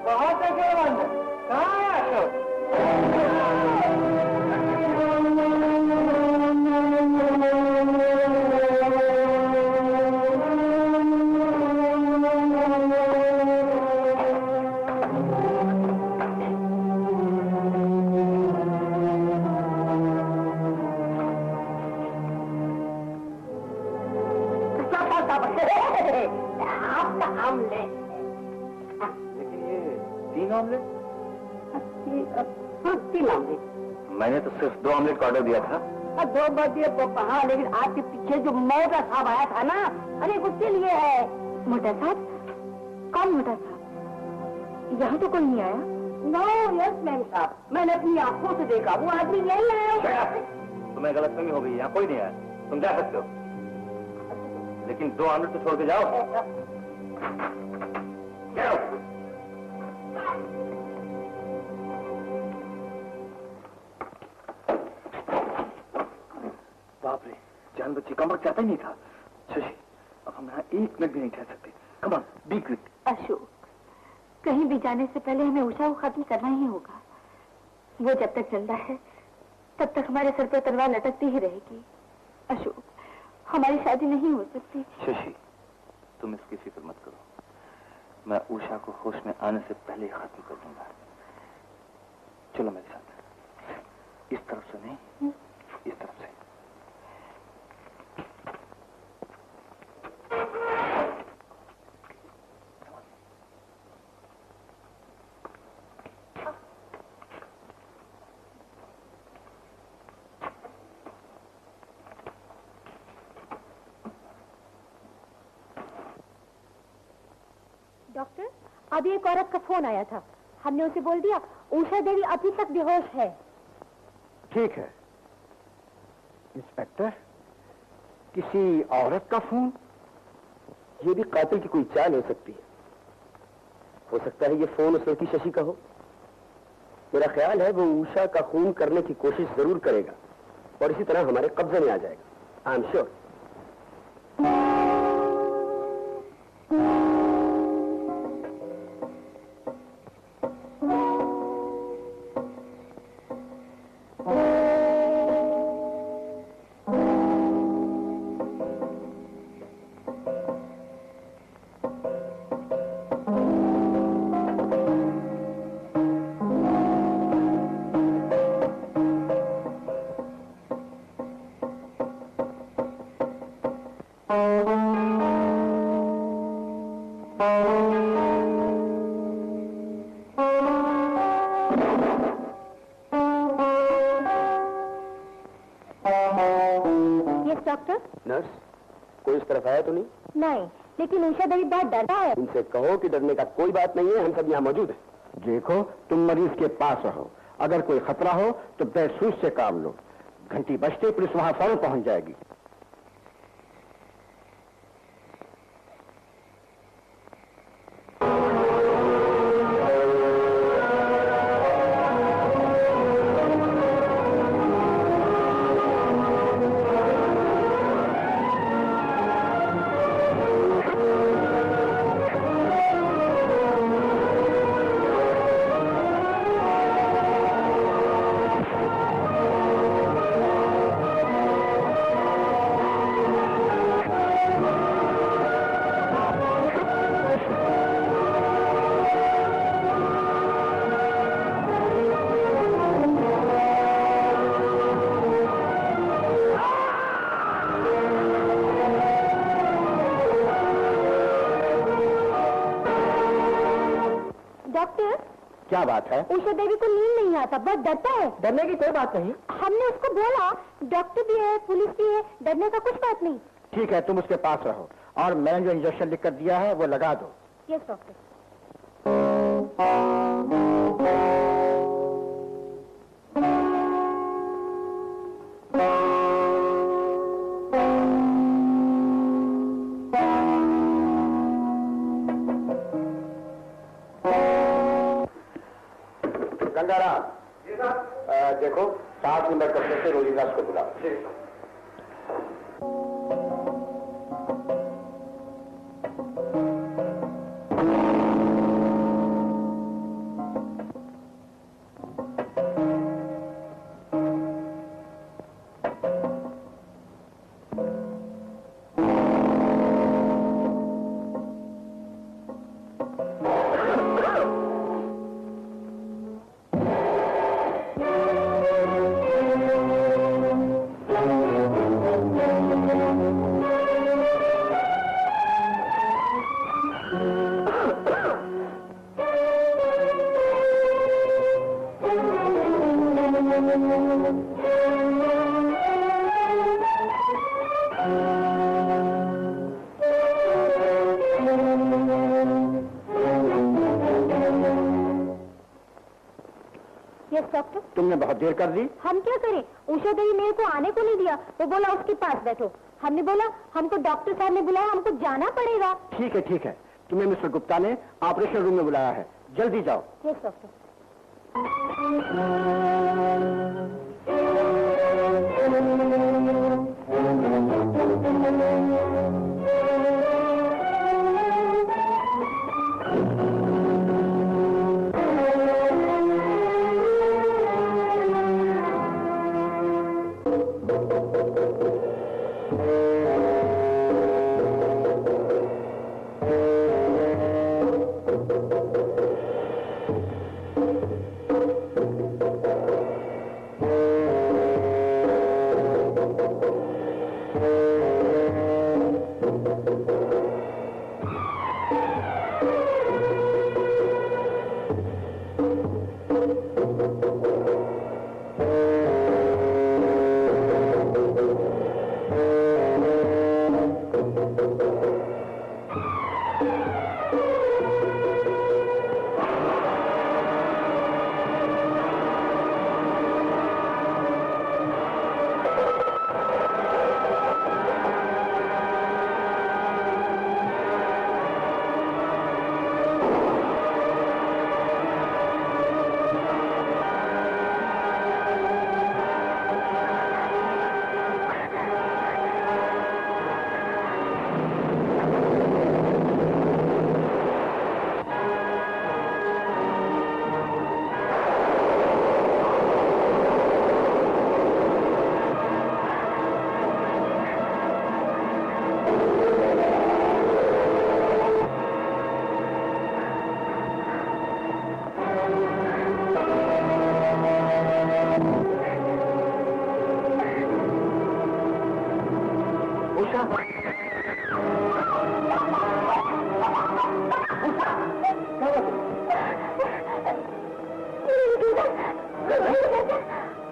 बहुत अकलमंद। कहाँ है अशोक? आपका आमलेट। लेकिन ये 3 ऑमलेट? हाँ, 3 ऑमलेट। मैंने तो सिर्फ 2 ऑमलेट का ऑर्डर दिया था। 2 बजे तो हाँ, लेकिन आपके पीछे जो मोटा साहब आया था ना, अरे उसके लिए है। मोटा साहब? कौन मोटा साहब? यहाँ तो कोई नहीं आया। नो यस मैम साहब, मैंने अपनी आंखों से देखा, वो आदमी यही आया। तुम्हें गलतफहमी हो गई, यहाँ कोई नहीं आया। तुम जा सकते हो, लेकिन 2 ऑमलेट तो छोड़ के जाओ। बाप रे, जान बच्ची कमर चाहता ही नहीं था। शशि, अब हम यहाँ 1 मिनट भी नहीं ठहर सकते। Come on, be quick. Ashok, कहीं भी जाने से पहले हमें उषा को खत्म करना ही होगा। वो जब तक जिंदा है तब तक हमारे सर पर तलवार लटकती ही रहेगी। अशोक, हमारी शादी नहीं हो सकती। शशि, तुम इसकी फिक्र मत करो। मैं उषा को होश में आने से पहले ही खत्म कर दूंगा। चलो मेरे साथ। इस तरफ से नहीं, इस तरफ से। डॉक्टर, अभी एक औरत का फोन आया था। हमने उसे बोल दिया उषा देवी अभी तक बेहोश है। ठीक है इंस्पेक्टर, किसी औरत का फोन? ये भी कातिल की कोई चाल हो सकती है। हो सकता है ये फोन उस लड़की शशि का हो। मेरा ख्याल है वो उषा का खून करने की कोशिश जरूर करेगा और इसी तरह हमारे कब्जे में आ जाएगा। I am sure. Doctor, nurse, कोई इस तरफ आया तो नहीं? नहीं, लेकिन उषा देवी बहुत डरता है। उनसे कहो कि डरने का कोई बात नहीं है, हम सब यहाँ मौजूद हैं। देखो, तुम मरीज के पास रहो। अगर कोई खतरा हो तो बेड सूझ से काम लो। घंटी बजते पुलिस वहां फौरन पहुंच जाएगी। क्या बात है? उषा देवी को नींद नहीं आता, बहुत डरता है। डरने की कोई बात नहीं। हमने उसको बोला डॉक्टर भी है, पुलिस भी है, डरने का कुछ बात नहीं। ठीक है, तुम उसके पास रहो और मैंने जो इंजेक्शन लिख कर दिया है वो लगा दो। Yes doctor. गंगाराम, देखो 7 नंबर कमरे से रोजीदास को बुलाओ। डॉक्टर, तुमने बहुत देर कर दी। हम क्या करें, उषा देवी मेरे को आने को नहीं दिया, वो बोला उसके पास बैठो। हमने बोला हमको डॉक्टर साहब ने बुलाया, हमको जाना पड़ेगा। ठीक है, तुम्हें मिस्टर गुप्ता ने ऑपरेशन रूम में बुलाया है, जल्दी जाओ। Yes doctor.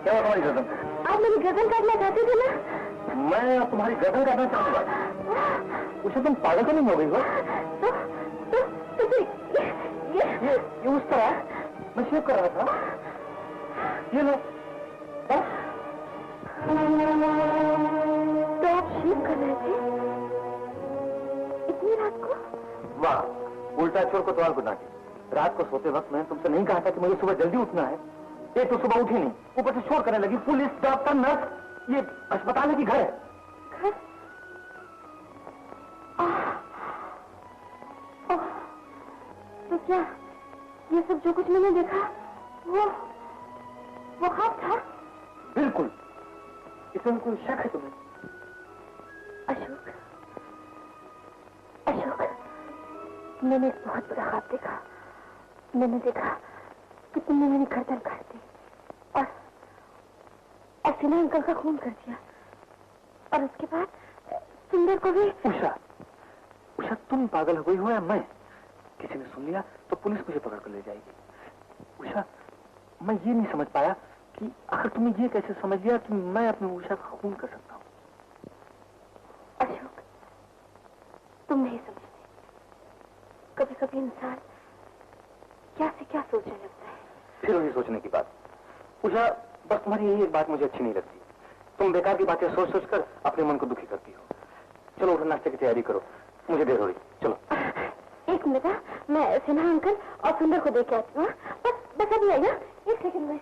क्या हुआ तुम्हारी गर्दन? आप मेरी गर्दन काटना चाहते थे ना? मैं तुम्हारी गर्दन काटना चाहूंगा। उसे तुम पागल तो नहीं हो गई हो? तो फिर ये उस तरह मैं शेव कर रहा था। ये लो। तो आप शेव कर रहे थे इतनी रात को? वाह, उल्टा चोर को सवाल गुना के। रात को सोते वक्त मैंने तुमसे नहीं कहा था कि मुझे सुबह जल्दी उठना है। एक तो सुबह उठी नहीं, ऊपर से शोर करने लगी। पुलिस, डॉक्टर, नर्स, ये अस्पताल है कि घर है? घर? तो क्या ये सब जो कुछ मैंने देखा वो ख्वाब था? बिल्कुल। इसमें कोई शक है तुम्हें? अशोक, मैंने एक बहुत बड़ा ख्वाब देखा। मैंने देखा कि तुमने मेरी गर्दन काट दी और सिन्हा अंकल का खून कर दिया, और उसके बाद सुंदर को भी। उषा, तुम पागल हो गई हो या मैं? किसी ने सुन लिया तो पुलिस मुझे पकड़ कर ले जाएगी। उषा, मैं ये नहीं समझ पाया कि आखिर तुम्हें ये कैसे समझ लिया कि मैं अपनी उषा का खून कर सकता हूँ। अशोक, तुम नहीं समझते। कभी कभी इंसान क्या से क्या सोचने लगता है। फिर वही सोचने की बात। उषा, बस तुम्हारी यही एक बात मुझे अच्छी नहीं लगती। तुम बेकार की बातें सोच सोच कर अपने मन को दुखी करती हो। चलो उठो, नाश्ते की तैयारी करो, मुझे देर हो रही। चलो। एक मिनट, मैं सिन्हा अंकल और सुंदर को देख के आती हूँ। बस अभी आइए, एक सेकंड में।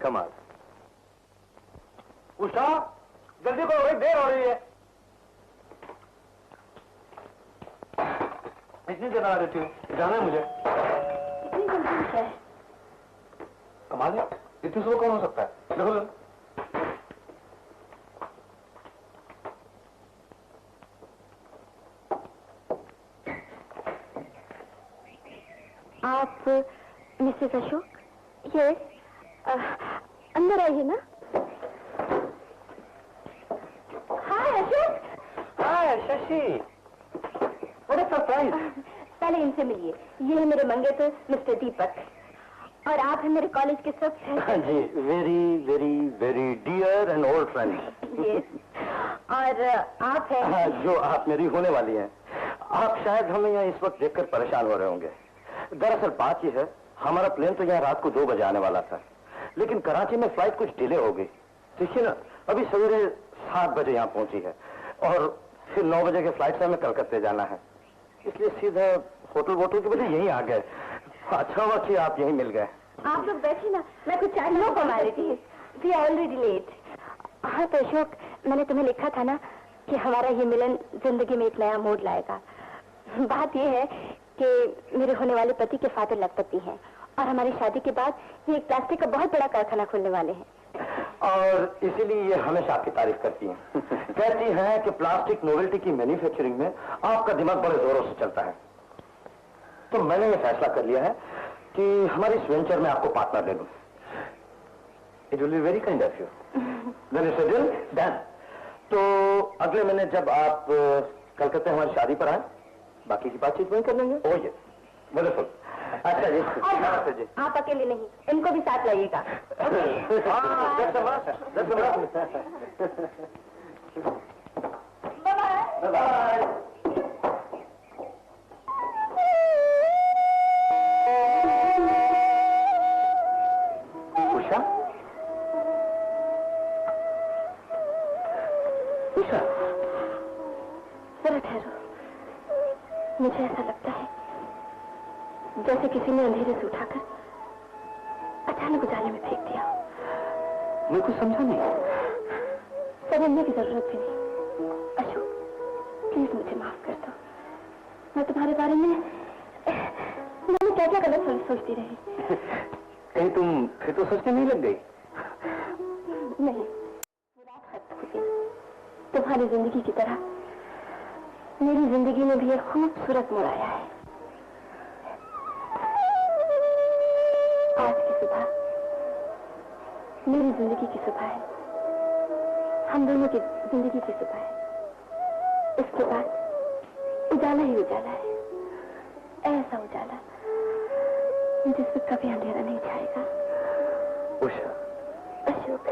कमाल। उषा, जल्दी करो भाई, देर हो रही है। इतनी देर आ रही थी, जाना है मुझे। इतनी जल्दी है? कमाल है, इतनी सुबह कौन हो सकता है? देखो आप मिसेस अशोक? यस, अंदर आइए ना। हाय अशोक। हाय शशि, व्हाट अ सरप्राइज। पहले इनसे मिलिए। ये है मेरे मंगेतर मिस्टर दीपक, और आप हैं मेरे कॉलेज के सब। जी, very very very dear and old friend. और आप हैं जो आप मेरी होने वाली हैं। आप शायद हमें यहाँ इस वक्त देखकर परेशान हो रहे होंगे। दरअसल बात यह है, हमारा प्लेन तो यहाँ रात को 2 बजे आने वाला था, लेकिन कराची में फ्लाइट कुछ डिले हो गई। देखिए ना, अभी सवेरे 7 बजे यहाँ पहुंची है और फिर 9 बजे के फ्लाइट से हमें कलकत्ते जाना है, इसलिए सीधे होटल की वजह यहीं आ गए। अच्छा हुआ कि आप यहीं मिल गए। आप लोग बैठिए ना, मैं कुछ चाय लो कमा रही थी। We are already late. हाँ तो अशोक, मैंने तुम्हें लिखा था ना कि हमारा ये मिलन जिंदगी में एक नया मोड़ लाएगा। बात ये है कि मेरे होने वाले पति के फादर लखपति हैं और हमारी शादी के बाद ये एक प्लास्टिक का बहुत बड़ा कारखाना खोलने वाले हैं। और इसीलिए ये हमेशा आपकी तारीफ करती हैं। कहती हैं कि प्लास्टिक नोवेल्टी की मैन्युफैक्चरिंग में आपका दिमाग बड़े जोरों से चलता है। तो मैंने ये फैसला कर लिया है कि हमारी इस वेंचर में आपको पार्टनर ले लूं। It will be very kind of you. Then it's a deal done. तो अगले महीने जब आप कलकत्ते हमारी शादी पर आए, बाकी की बातचीत वहीं कर लेंगे। Oh yes, wonderful. अच्छा जी, नमस्ते जी। आप अकेले नहीं, इनको भी साथ लाइएगा। बाय। उषा, उषा, जरा ठहरो। मुझे ऐसा लगता है जैसे किसी ने अंधेरे से उठाकर अचानक उजाले में फेंक दिया। मैं कुछ समझा नहीं। समझने की जरूरत भी नहीं। अशोक, प्लीज मुझे माफ कर दो। मैं तुम्हारे बारे में मैंने क्या क्या गलत सोचती रही। कहीं तुम फिर तो सोचने नहीं लग गई? नहीं, रात खत्म हो गई। तुम्हारी जिंदगी की तरह मेरी जिंदगी में भी एक खूबसूरत मोड़ आया है। आज की सुबह मेरी जिंदगी की सुबह है, हम दोनों की जिंदगी की सुबह है। इसके बाद उजाला ही उजाला है, ऐसा उजाला जिसमें कभी अंधेरा नहीं छाएगा। उषा, अशोक,